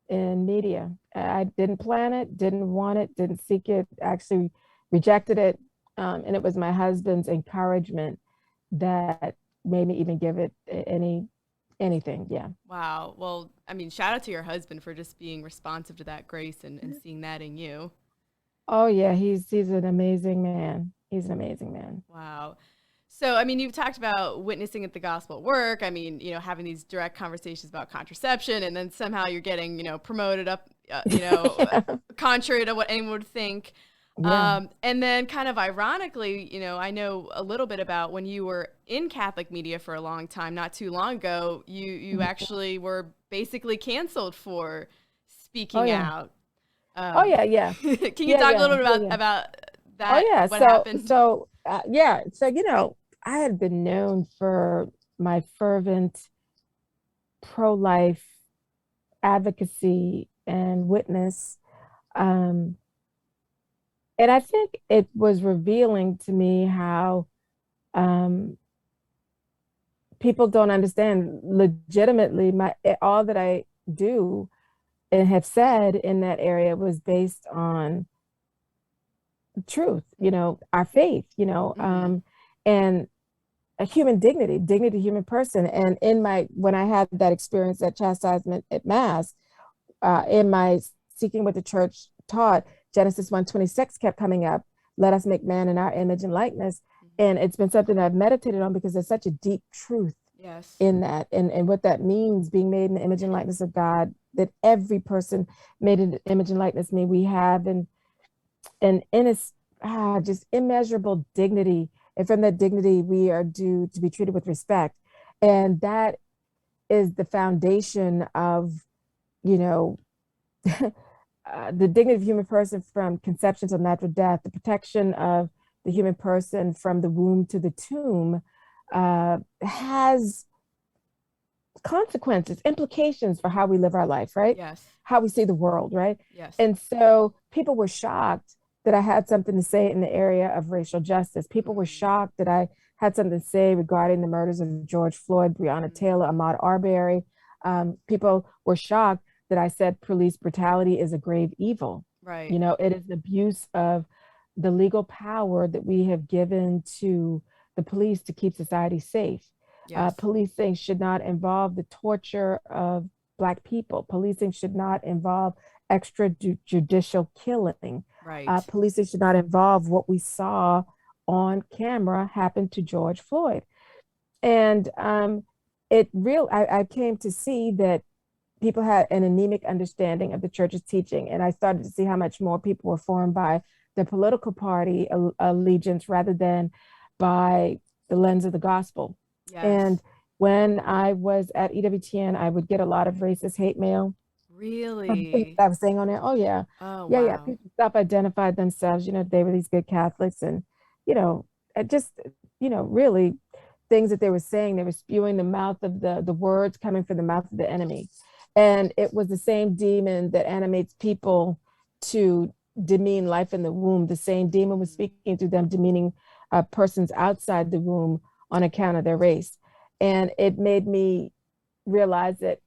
in media. I didn't plan it, didn't want it, didn't seek it, actually rejected it And it was my husband's encouragement that made me even give it anything. Yeah. Wow. Well, I mean, shout out to your husband for just being responsive to that grace and seeing that in you. Oh yeah, he's an amazing man. He's an amazing man. Wow. So, I mean, you've talked about witnessing at the gospel at work. I mean, having these direct conversations about contraception, and then somehow you're getting, promoted up, contrary to what anyone would think. Yeah. And then kind of ironically, I know a little bit about when you were in Catholic media for a long time, not too long ago, you actually were basically canceled for Oh speaking yeah. out. Oh yeah, yeah. Can you Yeah, talk a yeah. little bit Yeah, about yeah. Oh that, yeah. what So happened? so yeah. So I had been known for my fervent pro-life advocacy and witness. Um, and I think it was revealing to me how um, people don't understand legitimately all that I do and have said in that area was based on truth, our faith, Mm-hmm. and a human dignity, human person. And when I had that experience, that chastisement at Mass, in my seeking what the church taught, Genesis 1:26 kept coming up. Let us make man in our image and likeness. And it's been something that I've meditated on because there's such a deep truth Yes. in that, and what that means, being made in the image and likeness of God, that every person made in the image and likeness me, we have and in its just immeasurable dignity. And from that dignity, we are due to be treated with respect. And that is the foundation of, you know, the dignity of the human person from conception to natural death, the protection of the human person from the womb to the tomb, has consequences, implications for how we live our life, right? Yes. How we see the world, right? Yes. And so people were shocked that I had something to say in the area of racial justice. People were shocked that I had something to say regarding the murders of George Floyd, Breonna Taylor, Ahmaud Arbery. People were shocked that I said police brutality is a grave evil. Right. It is abuse of the legal power that we have given to the police to keep society safe. Yes. Policing should not involve the torture of Black people. Policing should not involve extrajudicial killing. Right. Policing should not involve what we saw on camera happen to George Floyd. And I came to see that people had an anemic understanding of the church's teaching. And I started to see how much more people were formed by their political party allegiance rather than by the lens of the gospel. Yes. And when I was at EWTN, I would get a lot of racist hate mail. Really? I was saying on there, oh yeah, Oh, yeah. wow. People self-identified themselves, they were these good Catholics, and you know, just really things that they were saying, they were spewing the mouth of the words coming from the mouth of the enemy. And it was the same demon that animates people to demean life in the womb. The same demon was speaking through them, demeaning persons outside the womb on account of their race. And it made me realize that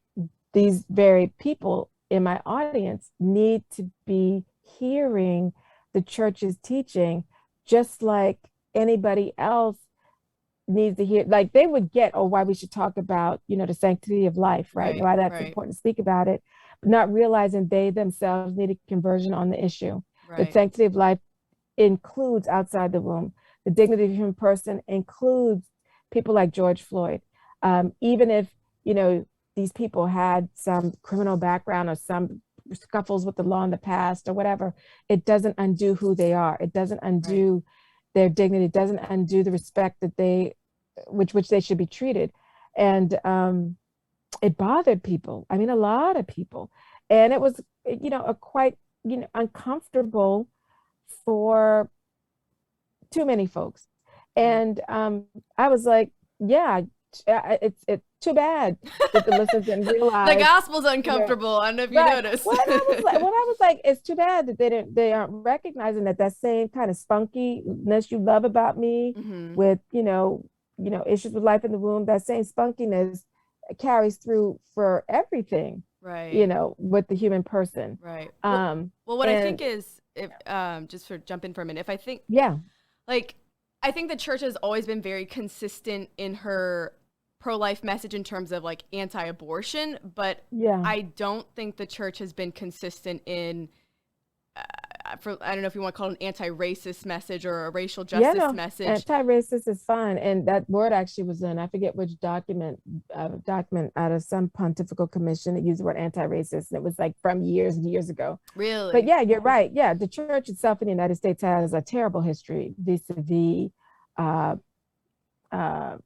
these very people in my audience need to be hearing the church's teaching just like anybody else needs to hear. Like they would get, oh, why we should talk about, the sanctity of life, right? Why that's important to speak about it, but not realizing they themselves need a conversion on the issue. The sanctity of life includes outside the womb. The dignity of the human person includes people like George Floyd. Even if, these people had some criminal background or some scuffles with the law in the past or whatever, it doesn't undo who they are. It doesn't undo their dignity. It doesn't undo the respect that which they should be treated. And it bothered people. I mean, a lot of people. And it was, a quite, uncomfortable for too many folks. And I was like, yeah, it's too bad that the listeners didn't realize the gospel's uncomfortable. I don't know if you noticed. Well, I was like, it's too bad that they aren't recognizing that same kind of spunkiness you love about me with, issues with life in the womb, that same spunkiness carries through for everything, with the human person. Right. Well, what I think is, if just for jump in for a minute, if I think, like, I think the church has always been very consistent in her pro-life message in terms of like anti-abortion, but Yeah. I don't think the church has been consistent in I don't know if you want to call it an anti-racist message or a racial Yeah, justice no, message. anti-racist is fine. And that word actually was in, I forget which document out of some pontifical commission that used the word anti-racist. And it was like from years and years ago. But Really? yeah, you're right. Yeah, the church itself in the United States has a terrible history vis-a-vis, uh, uh,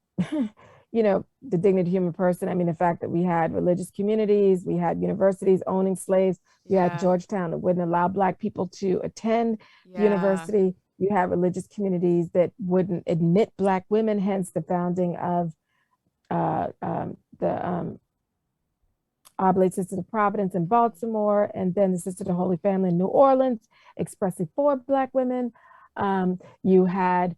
the dignity of the human person. I mean, the fact that we had religious communities, we had universities owning slaves, you had Yeah. Georgetown that wouldn't allow Black people to attend the Yeah. university. You had religious communities that wouldn't admit Black women, hence the founding of the Oblate Sisters of Providence in Baltimore, and then the Sisters of the Holy Family in New Orleans, expressly for Black women. You had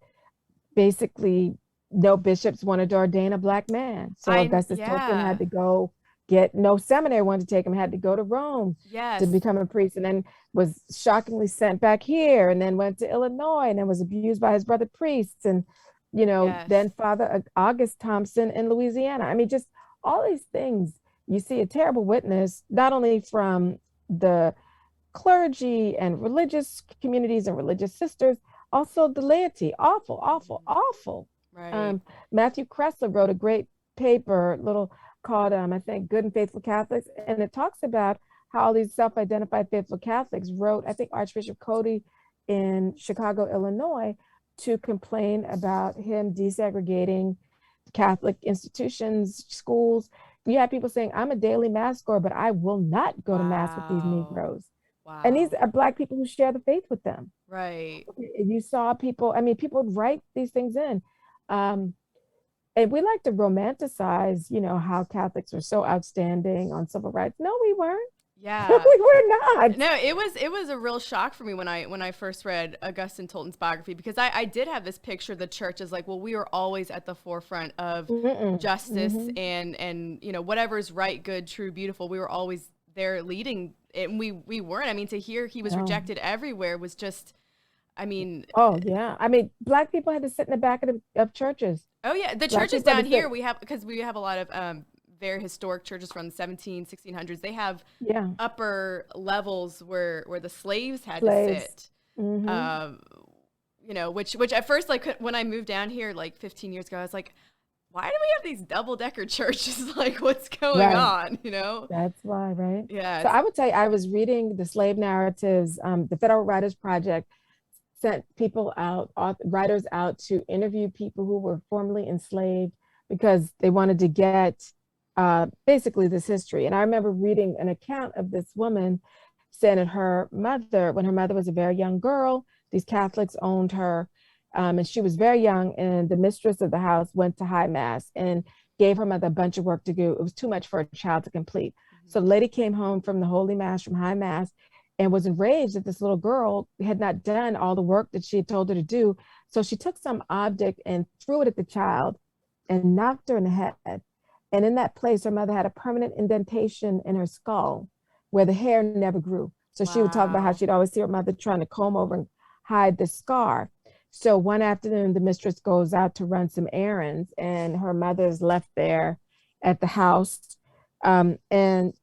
basically no bishops wanted to ordain a Black man. So Augustus Tolkien had Yeah. to go get, no seminary wanted to take him, had to go to Rome to Yes. become a priest, and then was shockingly sent back here, and then went to Illinois, and then was abused by his brother priests, and Yes. then Father August Thompson in Louisiana. I mean, just all these things. You see a terrible witness, not only from the clergy and religious communities and religious sisters, also the laity. Awful, awful, awful. Right. Um, Matthew Kressler wrote a great paper, little called, I think, Good and Faithful Catholics, and it talks about how these self-identified faithful Catholics wrote, I think, Archbishop Cody in Chicago, Illinois, to complain about him desegregating Catholic institutions, schools. You have people saying, I'm a daily mass goer, but I will not go to mass with these Wow. Negroes. And these Wow. are Black people who share the faith with them. Right. You saw people, I mean, people would write these things in. Um, and we like to romanticize, how Catholics were so outstanding on civil rights. No, we weren't. Yeah. We were not. No, it was a real shock for me when I first read Augustine Tolton's biography, because I did have this picture of the church as like, well, we were always at the forefront of Mm-mm. justice Mm-hmm. and whatever's right, good, true, beautiful. We were always there leading, and we weren't. I mean, to hear he was No. rejected everywhere was just, I mean, Oh, yeah. I mean, Black people had to sit in the back of churches. oh yeah, the Black churches people had down to here sit. because we have a lot of very historic churches from the 1600s. They have Yeah. upper levels where the slaves had to Slaves. sit. Mm-hmm. Um, which at first, like when I moved down here like 15 years ago, I was like, why do we have these double-decker churches? Like, what's going Right. on? That's why, right? Yeah, So I would tell you, I was reading the slave narratives. The Federal Writers Project sent people out, writers out to interview people who were formerly enslaved because they wanted to get basically this history. And I remember reading an account of this woman saying that when her mother was a very young girl, these Catholics owned her. And she was very young, and the mistress of the house went to high mass and gave her mother a bunch of work to do. It was too much for a child to complete. So the lady came home from the Holy Mass, from high mass, and was enraged that this little girl had not done all the work that she had told her to do. So she took some object and threw it at the child and knocked her in the head. And in that place, her mother had a permanent indentation in her skull where the hair never grew. So she would talk about how wow, she'd always see her mother trying to comb over and hide the scar. So one afternoon, the mistress goes out to run some errands, and her mother's left there at the house. And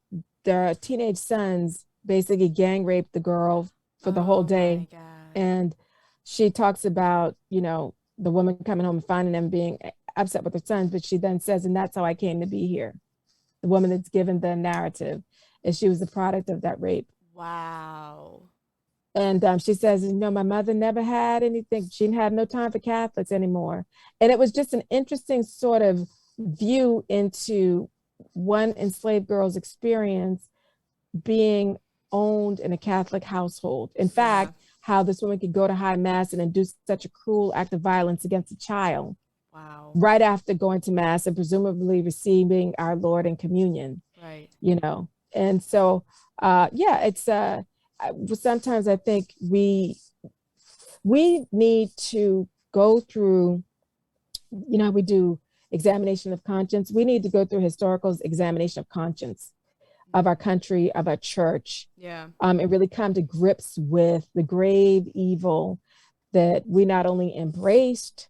their teenage sons basically gang raped the girl for the whole oh my day. god, And she talks about, the woman coming home and finding them being upset with her sons. But she then says, and that's how I came to be here. The woman that's given the narrative, and she was the product of that rape. wow, And she says, my mother never had anything. She didn't have no time for Catholics anymore. And it was just an interesting sort of view into one enslaved girl's experience being owned in a Catholic household. In yeah, fact, how this woman could go to high mass and do such a cruel act of violence against a child wow, right after going to mass and presumably receiving our Lord in communion, right, And so, yeah, it's sometimes I think we need to go through, we do examination of conscience. We need to go through historical examination of conscience of our country, of our church, yeah, and really come to grips with the grave evil that we not only embraced,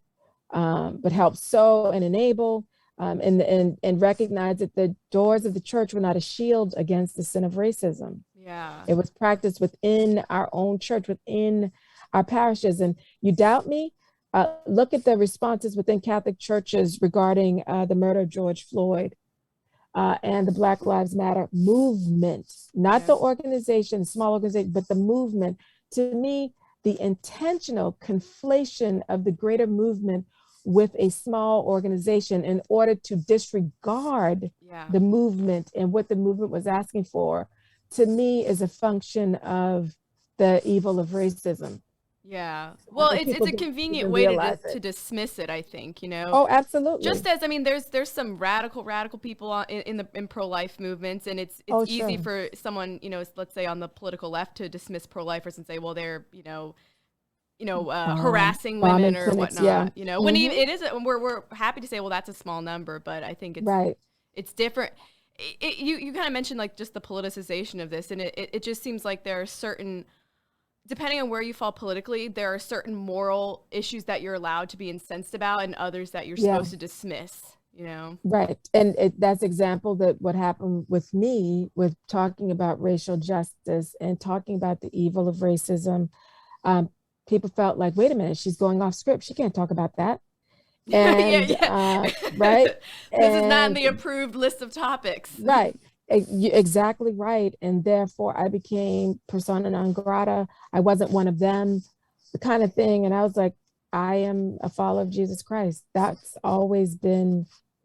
but helped sow and enable, and recognize that the doors of the church were not a shield against the sin of racism. Yeah. It was practiced within our own church, within our parishes. And you doubt me? Look at the responses within Catholic churches regarding the murder of George Floyd and the Black Lives Matter movement, not the organization, small organization, but the movement. To me, the intentional conflation of the greater movement with a small organization in order to disregard the movement and what the movement was asking for, to me, is a function of the evil of racism. Yeah. Well, it's a convenient way to dismiss it, I think, you know. Oh, absolutely. Just as, I mean, there's some radical people in pro-life movements, and it's easy for someone, you know, let's say on the political left, to dismiss pro-lifers and say, well, they're, harassing women or whatnot, you know, when it is, we're happy to say, well, that's a small number, but I think it's different. You kind of mentioned like just the politicization of this, and it just seems like there are certain, depending on where you fall politically, there are certain moral issues that you're allowed to be incensed about and others that you're supposed to dismiss, you know? Right. And that's example that what happened with me with talking about racial justice and talking about the evil of racism. People felt like, wait a minute, she's going off script. She can't talk about that. And right. This is not in the approved list of topics. Right. Exactly right. And therefore I became persona non grata. I wasn't one of them, the kind of thing. And I was like, I am a follower of Jesus Christ. That's always been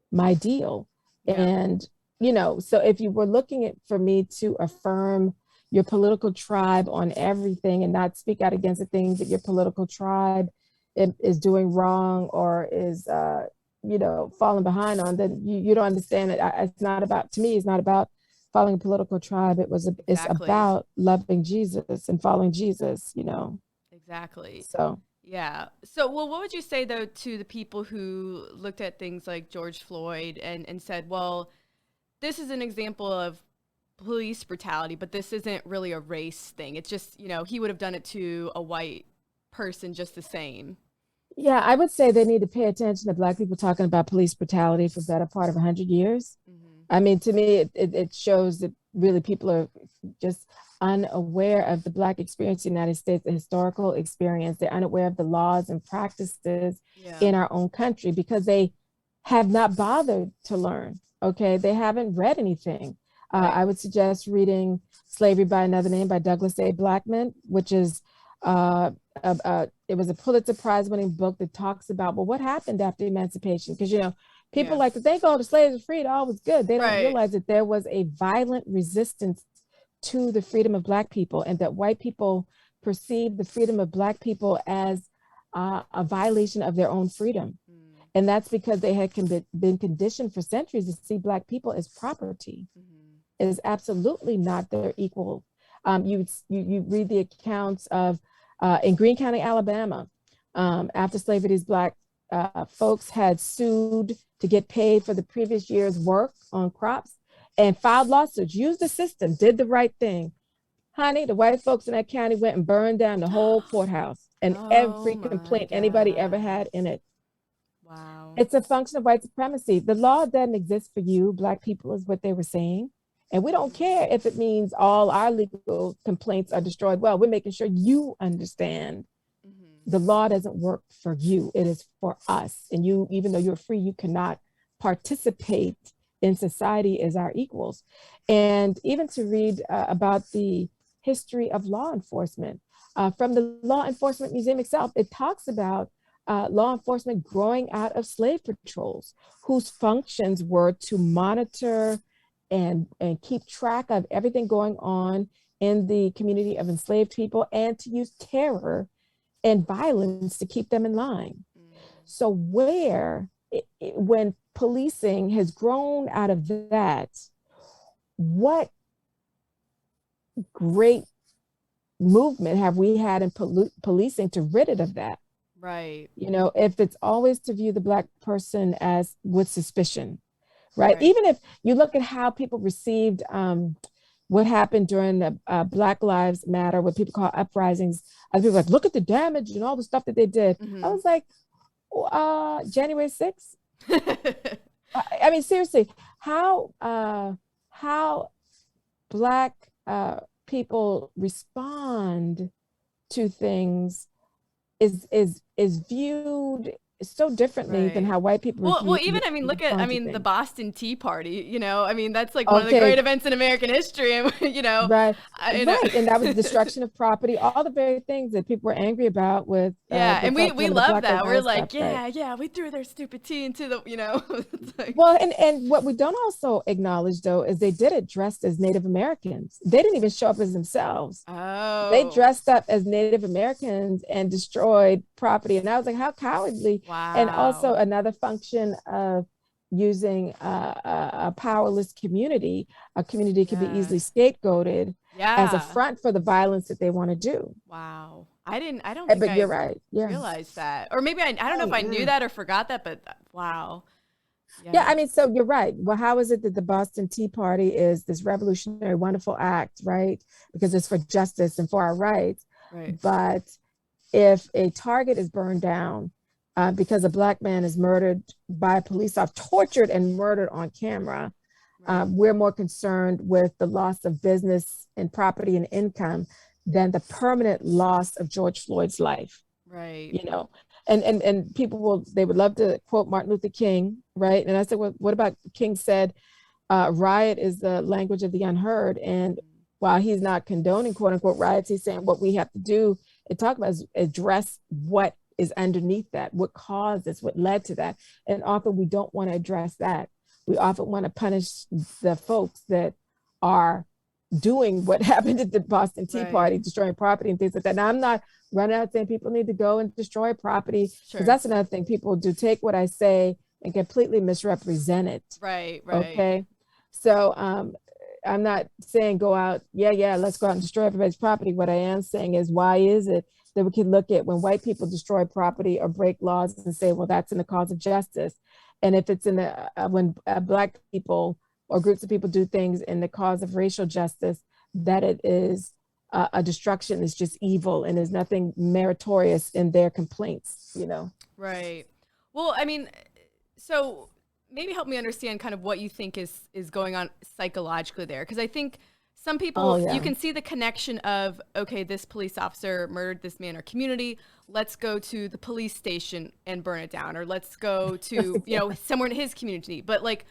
my deal. And, you know, so if you were looking at for me to affirm your political tribe on everything and not speak out against the things that your political tribe is doing wrong or is, falling behind on, then you don't understand it. It's not about, to me, it's not about following a political tribe. It's about loving Jesus and following Jesus, you know. Exactly. So. Yeah. So, well, what would you say, though, to the people who looked at things like George Floyd and said, well, this is an example of police brutality, but this isn't really a race thing. It's just, you know, he would have done it to a white person just the same. Yeah, I would say they need to pay attention to Black people talking about police brutality for the better part of 100 years. I mean, to me, it shows that really people are just unaware of the Black experience in the United States, the historical experience. They're unaware of the laws and practices in our own country because they have not bothered to learn. Okay, they haven't read anything. I would suggest reading Slavery by Another Name by Douglas A. Blackman, which is it was a Pulitzer Prize winning book that talks about, well, what happened after emancipation? Because, you know, people like to think, oh, the slaves were freed, all was good. They don't realize that there was a violent resistance to the freedom of Black people, and that white people perceived the freedom of Black people as a violation of their own freedom. And that's because they had been conditioned for centuries to see Black people as property. It is absolutely not their equal. You read the accounts of in Greene County, Alabama, after slavery, these Black folks had sued to get paid for the previous year's work on crops and filed lawsuits, used the system, did the right thing. Honey, the white folks in that county went and burned down the whole courthouse and every complaint anybody ever had in it. Wow. It's a function of white supremacy. The law doesn't exist for you, Black people, is what they were saying. And we don't care if it means all our legal complaints are destroyed. Well, we're making sure you understand the law doesn't work for you. It is for us. And you, even though you're free, you cannot participate in society as our equals. And even to read about the history of law enforcement. From the Law Enforcement Museum itself, it talks about law enforcement growing out of slave patrols, whose functions were to monitor and keep track of everything going on in the community of enslaved people and to use terror and violence to keep them in line. So when policing has grown out of that, what great movement have we had in policing to rid it of that? Right. You know, if it's always to view the Black person as with suspicion, right? Even if you look at how people received what happened during the Black Lives Matter, what people call uprisings. Other people were like, look at the damage and all the stuff that they did. I was like, January 6th. I mean, seriously, how Black people respond to things is viewed so differently than how white people well, even I mean, look at the Boston Tea Party. I mean, that's like one of the great events in American history, and right, and that was destruction of property, all the very things that people were angry about with and we love that. We're like, stuff, yeah, we threw their stupid tea into the like... Well, and what we don't also acknowledge though is they did it dressed as Native Americans. They didn't even show up as themselves. They dressed up as Native Americans and destroyed property, and I was like, how cowardly. Wow. And also another function of using a powerless community, a community can be easily scapegoated as a front for the violence that they want to do. Wow. I don't think but you're right. Yeah. Realized that. Or maybe I don't know if I knew that or forgot that, but wow. Yeah, I mean, so you're right. Well, how is it that the Boston Tea Party is this revolutionary, wonderful act, right? Because it's for justice and for our rights. Right. But if a Target is burned down, because a Black man is murdered by a police officer, tortured and murdered on camera, we're more concerned with the loss of business and property and income than the permanent loss of George Floyd's life. Right. And people they would love to quote Martin Luther King, right? And I said, well, what about King said, riot is the language of the unheard. And while he's not condoning quote unquote riots, he's saying what we have to do and talk about is address what is underneath that, what caused this, what led to that. And often we don't want to address that. We often want to punish the folks that are doing what happened at the Boston Tea Party, destroying property and things like that. Now, I'm not running out saying people need to go and destroy property, because that's another thing. People do take what I say and completely misrepresent it. Right. Okay. So I'm not saying go out, let's go out and destroy everybody's property. What I am saying is, why is it that we can look at when white people destroy property or break laws and say, well, that's in the cause of justice. And if it's in the, when Black people or groups of people do things in the cause of racial justice, that it is a destruction, is just evil, and there's nothing meritorious in their complaints, Right. Well, I mean, so maybe help me understand kind of what you think is going on psychologically there. Because I think some people, you can see the connection of, okay, this police officer murdered this man in our community. Let's go to the police station and burn it down. Or let's go to, somewhere in his community. But like,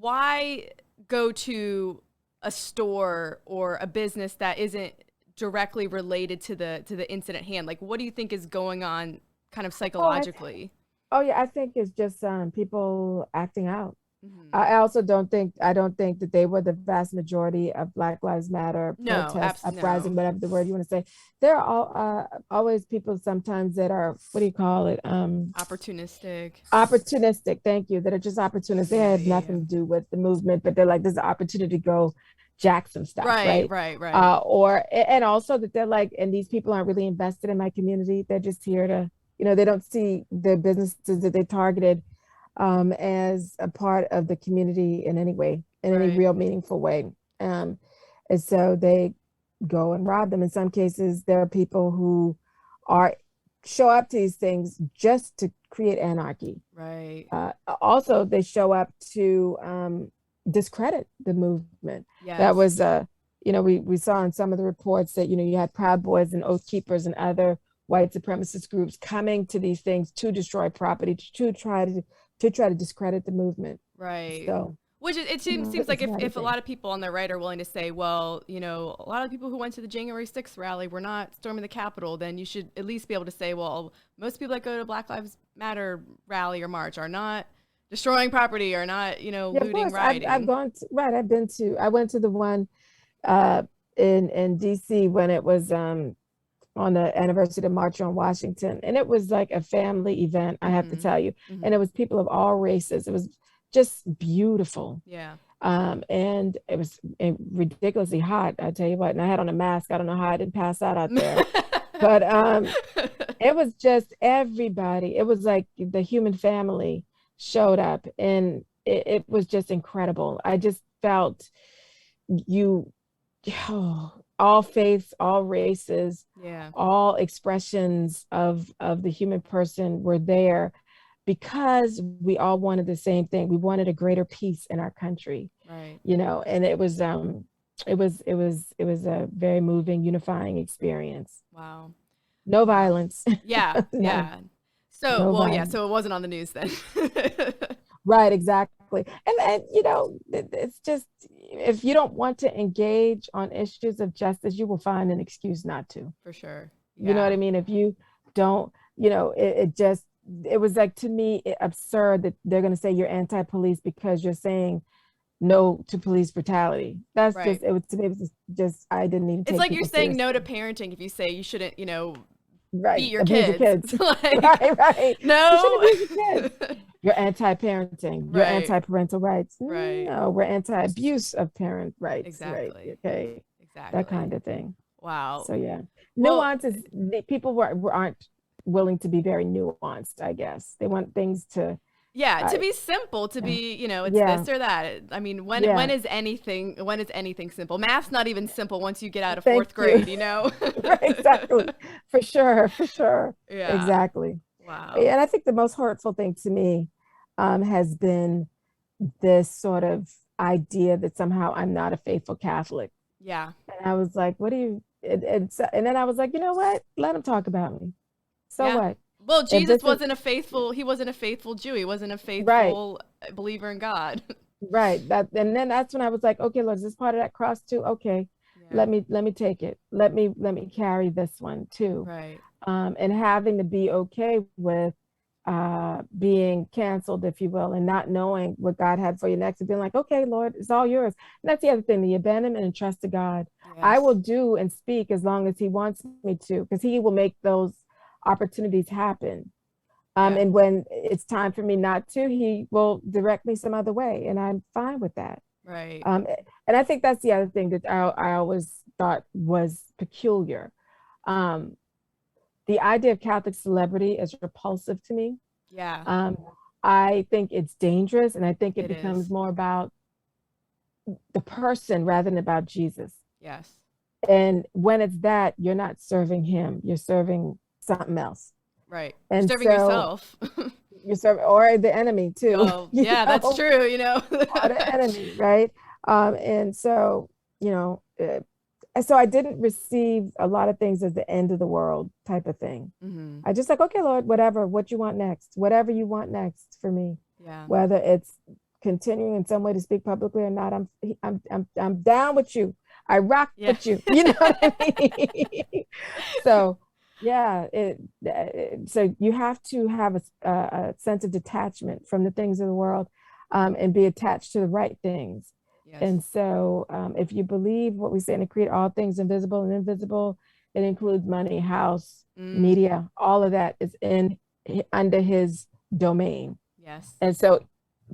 why go to a store or a business that isn't directly related to the incident at hand? Like, what do you think is going on kind of psychologically? I think it's just people acting out. I also don't think that they were the vast majority of Black Lives Matter protests, uprising, whatever the word you want to say. There are always people sometimes that are, what do you call it? Opportunistic. Thank you. That are just opportunists. They have nothing to do with the movement, but they're like, there's an opportunity to go jack some stuff. Right. And also that they're like, and these people aren't really invested in my community. They're just here to, they don't see the businesses that they targeted as a part of the community in any way, in any real meaningful way. And so they go and rob them. In some cases, there are people who show up to these things just to create anarchy. Right. Also, they show up to discredit the movement. Yes. That was, we saw in some of the reports that, you had Proud Boys and Oath Keepers and other white supremacist groups coming to these things to destroy property, to try to discredit the movement. Right. So, which it seems like if a lot of people on the right are willing to say, well, a lot of people who went to the January 6th rally were not storming the Capitol, then you should at least be able to say, well, most people that go to Black Lives Matter rally or march are not destroying property, or not, looting, rioting. I went to the one in DC when it was on the anniversary of the March on Washington. And it was like a family event, I have to tell you. And it was people of all races. It was just beautiful. Yeah. And it was ridiculously hot, I tell you what. And I had on a mask. I don't know how I didn't pass out there. But it was just everybody. It was like the human family showed up, and it was just incredible. I just felt you all faiths, all races, Yeah. all expressions of the human person were there because we all wanted the same thing. We wanted a greater peace in our country, Right. and it was a very moving, unifying experience. Wow. No Wow. violence. Yeah. None. Yeah. So, No well, yeah. violence. So it wasn't on the news then. Right, exactly. And it's just, if you don't want to engage on issues of justice, you will find an excuse not to. For sure. You know what Yeah. I mean? If you don't, it just, it was like, to me, absurd that they're going to say you're anti-police because you're saying no to police brutality. That's Right. just, it was, to me, it was just I didn't even It's take like you're people saying no to seriously. parenting if you say you shouldn't, Right. beat your Abuse your kids. kids. It's like, Right, right. You shouldn't no. abuse your kids. You're anti-parenting. You're Right. anti-parental rights. Right. No, we're anti-abuse of parent rights. Right. Exactly. Okay. That Exactly. kind of thing. Wow. So yeah, Well, nuances. People aren't willing to be very nuanced. I guess they want things to. yeah, Uh, to be simple, to yeah, be, it's yeah, this or that. I mean, when yeah. is anything simple? Math's not even simple once you get out of Thank fourth you. grade, you know? Right, exactly. For sure. For sure. Yeah. Exactly. Wow. And I think the most hurtful thing to me has been this sort of idea that somehow I'm not a faithful Catholic. Yeah. And I was like, what do you, and then I was like, you know what? Let them talk about me. So Yeah. what? Well, If Jesus this is he wasn't a faithful Jew. He wasn't a right, faithful believer in God. right. And then that's when I was like, okay, Lord, is this part of that cross too? Okay, Yeah. let me take it. Let me carry this one too. Right. And having to be okay with being canceled, if you will, and not knowing what God had for you next, and being like, okay, Lord, it's all yours. And that's the other thing, the abandonment and trust to God. I Yes. will do and speak as long as He wants me to, because He will make those opportunities happen. Yeah. And when it's time for me not to, He will direct me some other way, and I'm fine with that. Right. Um, and I think that's the other thing that I always thought was peculiar. Um, the idea of Catholic celebrity is repulsive to me. Yeah. Um, I think it's dangerous, and I think it It becomes is. more about the person rather than about Jesus. Yes. And when it's that, you're not serving Him, you're serving something else. Right. You're And serving so yourself. you're serving, or the enemy too, Oh, yeah, that's true, or the enemy, right? And so, you know, so I didn't receive a lot of things as the end of the world type of thing. Hmm. I just like, okay, Lord, whatever, what you want next, whatever you want next for me, Yeah. whether it's continuing in some way to speak publicly or not, I'm down with you. I rock Yeah. with you. You know what I mean? So yeah, so you have to have a sense of detachment from the things of the world, and be attached to the right things. Yes. And so, if you believe what we say in the creed, all things invisible and invisible, it includes money, house, Mm, media, all of that is under His domain. yes. And so,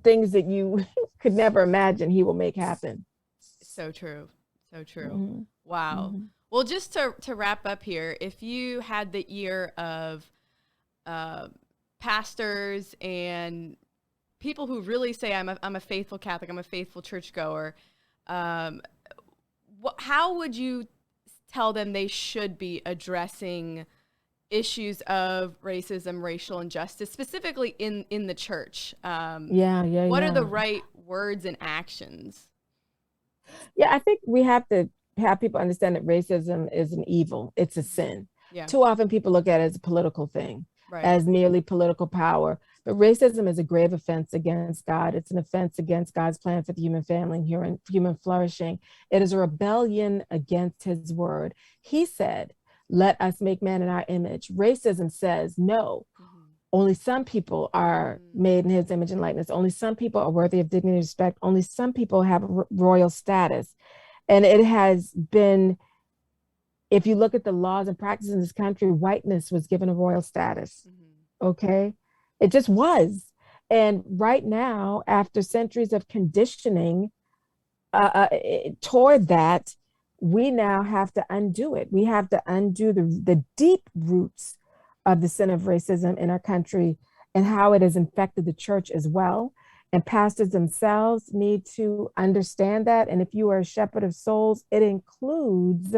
things that you could never imagine, He will make happen. So true. So true. Mhm. Wow. Mhm. Well, just to wrap up here, if you had the ear of uh, pastors and people who really say I'm a faithful Catholic, I'm a faithful churchgoer, um, how would you tell them they should be addressing issues of racism, racial injustice, specifically in the church? Yeah, yeah, What are the yeah. right words and actions? Yeah, I think we have to have people understand that racism is an evil, it's a sin. Yeah. Too often people look at it as a political thing, Right. as merely political power. But racism is a grave offense against God. It's an offense against God's plan for the human family and human flourishing. It is a rebellion against His word. He said, let us make man in our image. Racism says, no, only some people are made in His image and likeness. Only some people are worthy of dignity and respect. Only some people have royal status. And it has been, if you look at the laws and practices in this country, whiteness was given a royal status. Okay. It just was. And right now, after centuries of conditioning toward that, we now have to undo it. We have to undo the deep roots of the sin of racism in our country and how it has infected the church as well. And pastors themselves need to understand that. And if you are a shepherd of souls, it includes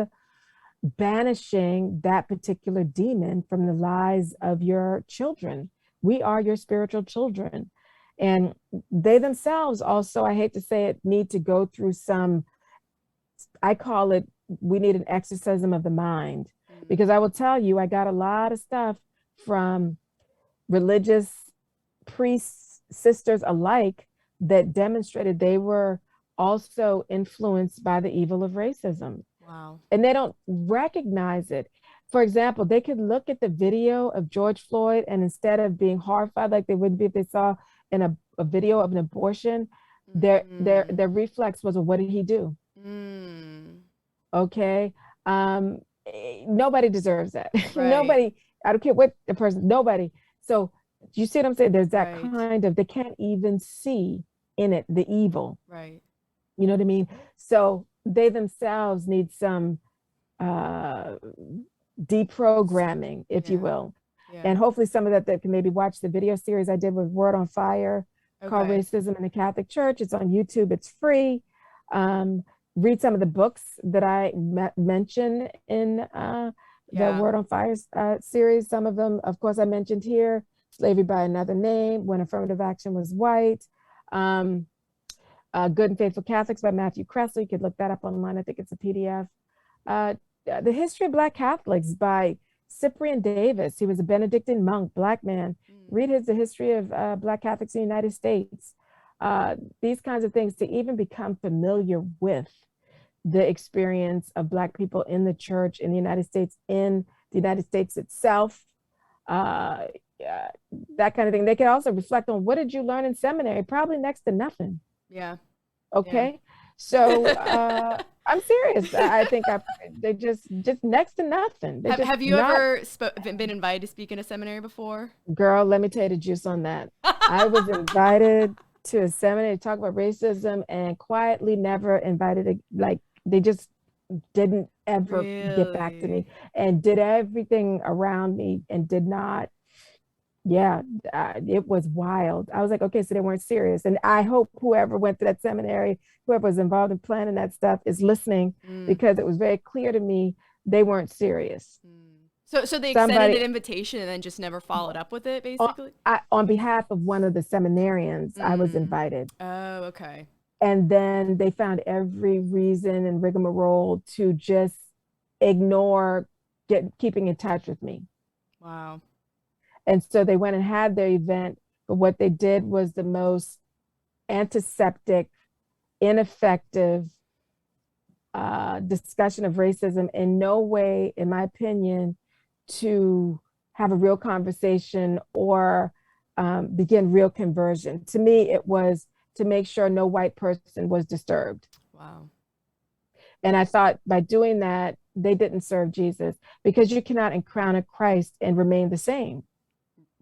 banishing that particular demon from the lives of your children. We are your spiritual children. And they themselves also, I hate to say it, need to go through some, I call it, we need an exorcism of the mind. Because I will tell you, I got a lot of stuff from religious priests, sisters alike, that demonstrated they were also influenced by the evil of racism. Wow. And they don't recognize it. For example, they could look at the video of George Floyd, and instead of being horrified like they would be if they saw in a video of an abortion, their reflex was, well, what did he do? Okay. Nobody deserves that. Right. Nobody, I don't care what the person, nobody. So you see what I'm saying? There's that Right. kind of, they can't even see in it the evil. Right. You know what I mean? So they themselves need some deprogramming, if you will. Yeah. And hopefully some of that they can maybe watch the video series I did with Word on Fire called Racism in the Catholic Church. It's on YouTube. It's free. Read some of the books that I mentioned in the Word on Fire series. Some of them, of course, I mentioned here. Slavery by Another Name, When Affirmative Action Was White. Good and Faithful Catholics by Matthew Kressel. You could look that up online. I think it's a PDF. The History of Black Catholics by Cyprian Davis. He was a Benedictine monk, Black man. Read the history of Black Catholics in the United States. These kinds of things, to even become familiar with the experience of Black people in the church, in the United States itself, that kind of thing. They can also reflect on, what did you learn in seminary? Probably next to nothing. Yeah. Okay. Yeah. So I'm serious. I think they just next to nothing. Have you ever been invited to speak in a seminary before? Girl, let me tell you the juice on that. I was invited to a seminary to talk about racism, and quietly never invited, they just didn't ever get back to me, and did everything around me and did not. Yeah, it was wild. I was like, okay, so they weren't serious. And I hope whoever went to that seminary, whoever was involved in planning that stuff, is listening, because it was very clear to me they weren't serious. So they extended an invitation and then just never followed up with it, basically? On behalf of one of the seminarians, I was invited. Oh, okay. And then they found every reason and rigmarole to just ignore keeping in touch with me. Wow. And so they went and had their event, but what they did was the most antiseptic, ineffective discussion of racism, in no way, in my opinion, to have a real conversation or begin real conversion. To me, it was to make sure no white person was disturbed. Wow. And I thought by doing that, they didn't serve Jesus, because you cannot encounter Christ and remain the same.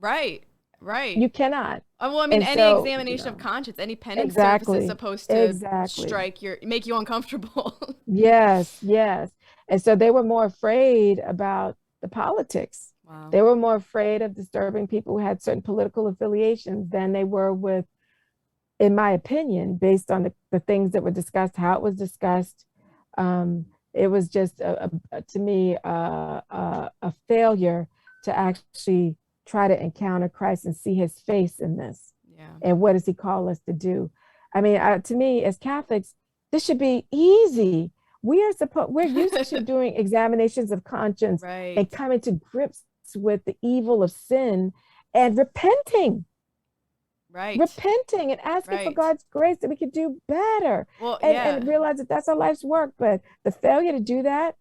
Right. You cannot. Well, I mean, any examination of conscience, any penance service is supposed to make you uncomfortable. Yes. And so they were more afraid about the politics. Wow. They were more afraid of disturbing people who had certain political affiliations than they were with, in my opinion, based on the things that were discussed, how it was discussed. It was just, to me, a failure to actually try to encounter Christ and see his face in this. Yeah. And what does he call us to do? I mean, to me, as Catholics, this should be easy. We're used to doing examinations of conscience, right, and coming to grips with the evil of sin and repenting. Right. Repenting and asking for God's grace that we could do better. Well, and realize that that's our life's work. But the failure to do that,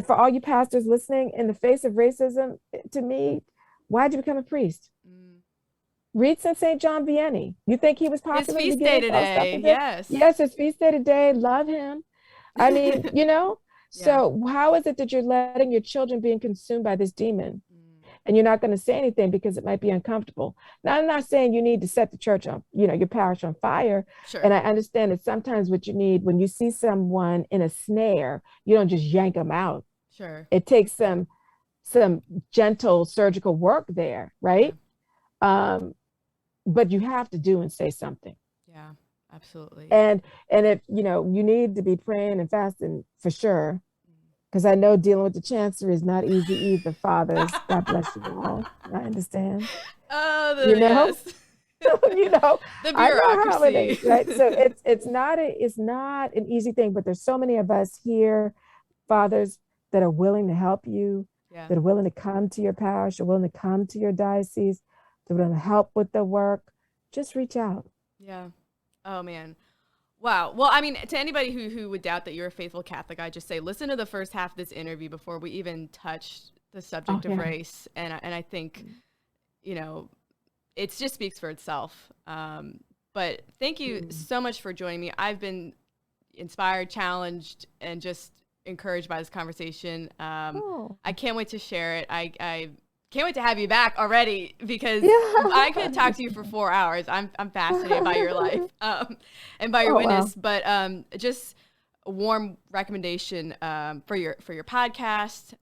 for all you pastors listening, in the face of racism, to me, why'd you become a priest? Read St. John Vianney. You think he was popular? His feast day today, yes. Yes, his feast day today. Love him. I mean, so how is it that you're letting your children being consumed by this demon? And you're not going to say anything because it might be uncomfortable. Now, I'm not saying you need to set the church on, your parish on fire. Sure. And I understand that sometimes what you need, when you see someone in a snare, you don't just yank them out. Sure. It takes some gentle surgical work there, right? Yeah. but you have to do and say something. Yeah, absolutely. And if you need to be praying and fasting for sure, because I know dealing with the chancery is not easy either. Fathers, God bless you all. I understand. Oh, You know, yes. The I know how it bureaucracy. is, right? So it's not an easy thing, but there's so many of us here, fathers, that are willing to help you, Yeah. that are willing to come to your parish, are willing to come to your diocese, that are willing to help with the work. Just reach out. Yeah. Oh man. Wow. Well, I mean, to anybody who would doubt that you're a faithful Catholic, I just say listen to the first half of this interview before we even touch the subject of race, and I think, it just speaks for itself. But thank you so much for joining me. I've been inspired, challenged, and just encouraged by this conversation. I can't wait to share it. I can't wait to have you back already, because I could talk to you for 4 hours. I'm fascinated by your life and by your witness. Wow. But just a warm recommendation for your podcast.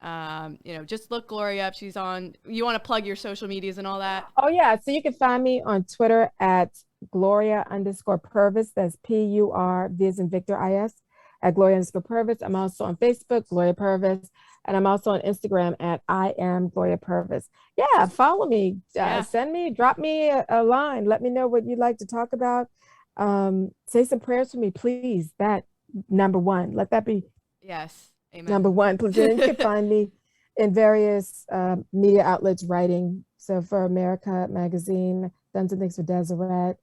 Just look Gloria up. She's on. You want to plug your social medias and all that? Oh yeah. So you can find me on Twitter at Gloria_Purvis. That's PUR V as in Victor IS at Gloria_Purvis. I'm also on Facebook, Gloria Purvis. And I'm also on Instagram at I am Gloria Purvis. Yeah, follow me. Drop me a line. Let me know what you'd like to talk about. Say some prayers for me, please. That number one. Let that be. Yes. Amen. Number one. Please. And you can find me in various media outlets writing. So for America Magazine, done some things for Deseret.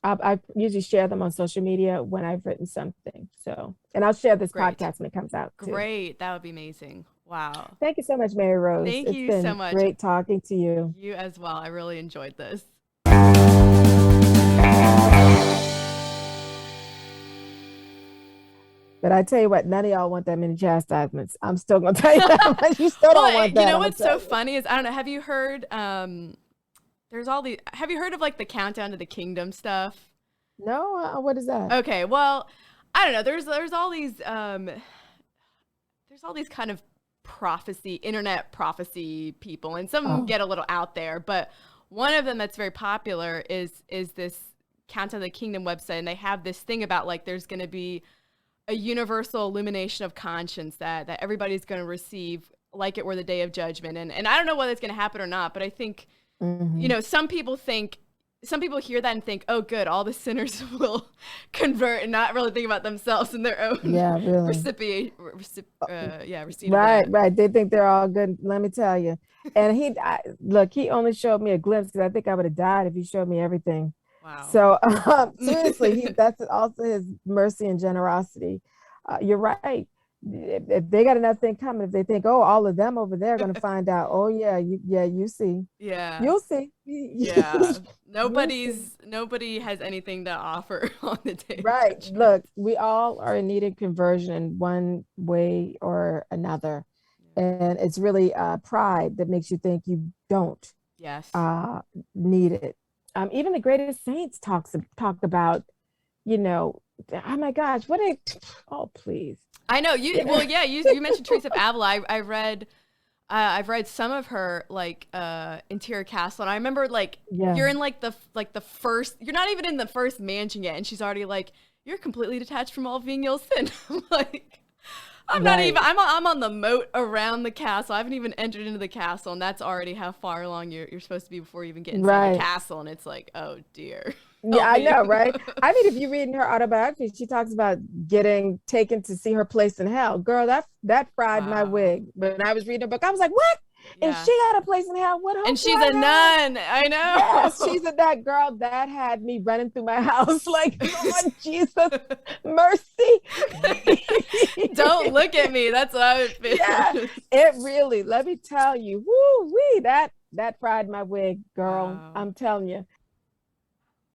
I usually share them on social media when I've written something. So, and I'll share this podcast when it comes out too. Great. That would be amazing. Wow. Thank you so much, Mary Rose. Thank you so much. Great talking to you. You as well. I really enjoyed this. But I tell you what, none of y'all want that many chastisements. I'm still going to tell you that. You still don't want that. You know what's so funny is, I don't know, have you heard, have you heard of like the countdown to the kingdom stuff? No, what is that? Okay, well, I don't know. There's all these kind of internet prophecy people, and some of them get a little out there. But one of them that's very popular is this Countdown to the Kingdom website, and they have this thing about like there's going to be a universal illumination of conscience that everybody's going to receive, like it were the day of judgment. And I don't know whether it's going to happen or not, but I think some people hear that and think, oh, good, all the sinners will convert and not really think about themselves and their own receipt. Right. They think they're all good. Let me tell you. And he only showed me a glimpse, because I think I would have died if he showed me everything. Wow. So seriously, that's also his mercy and generosity. You're right. If they got another thing coming, if they think, oh, all of them over there are going to find out, oh yeah, you see. Yeah. You'll see. Yeah. Nobody has anything to offer on the day. Right. Look, we all are in need of conversion in one way or another. And it's really pride that makes you think you don't need it. Even the greatest saints talk about, oh my gosh, please. I know you. Well, yeah, you mentioned Teresa of Avila. I've read some of her interior castle, and I remember you're in the first. You're not even in the first mansion yet, and she's already like, you're completely detached from all venial sin. I'm not even. I'm on the moat around the castle. I haven't even entered into the castle, and that's already how far along you're supposed to be before you even get inside the castle. And it's like, oh dear. Yeah, I know, right? I mean, if you read in her autobiography, she talks about getting taken to see her place in hell. Girl, that fried my wig. But when I was reading her book, I was like, what? Yeah. And she had a place in hell. What? And she's a nun. I know. Yes, she's that girl that had me running through my house like, oh, Jesus, mercy. Don't look at me. That's what I would feel. Yeah, it really, let me tell you, woo-wee, that fried my wig, girl. Wow. I'm telling you.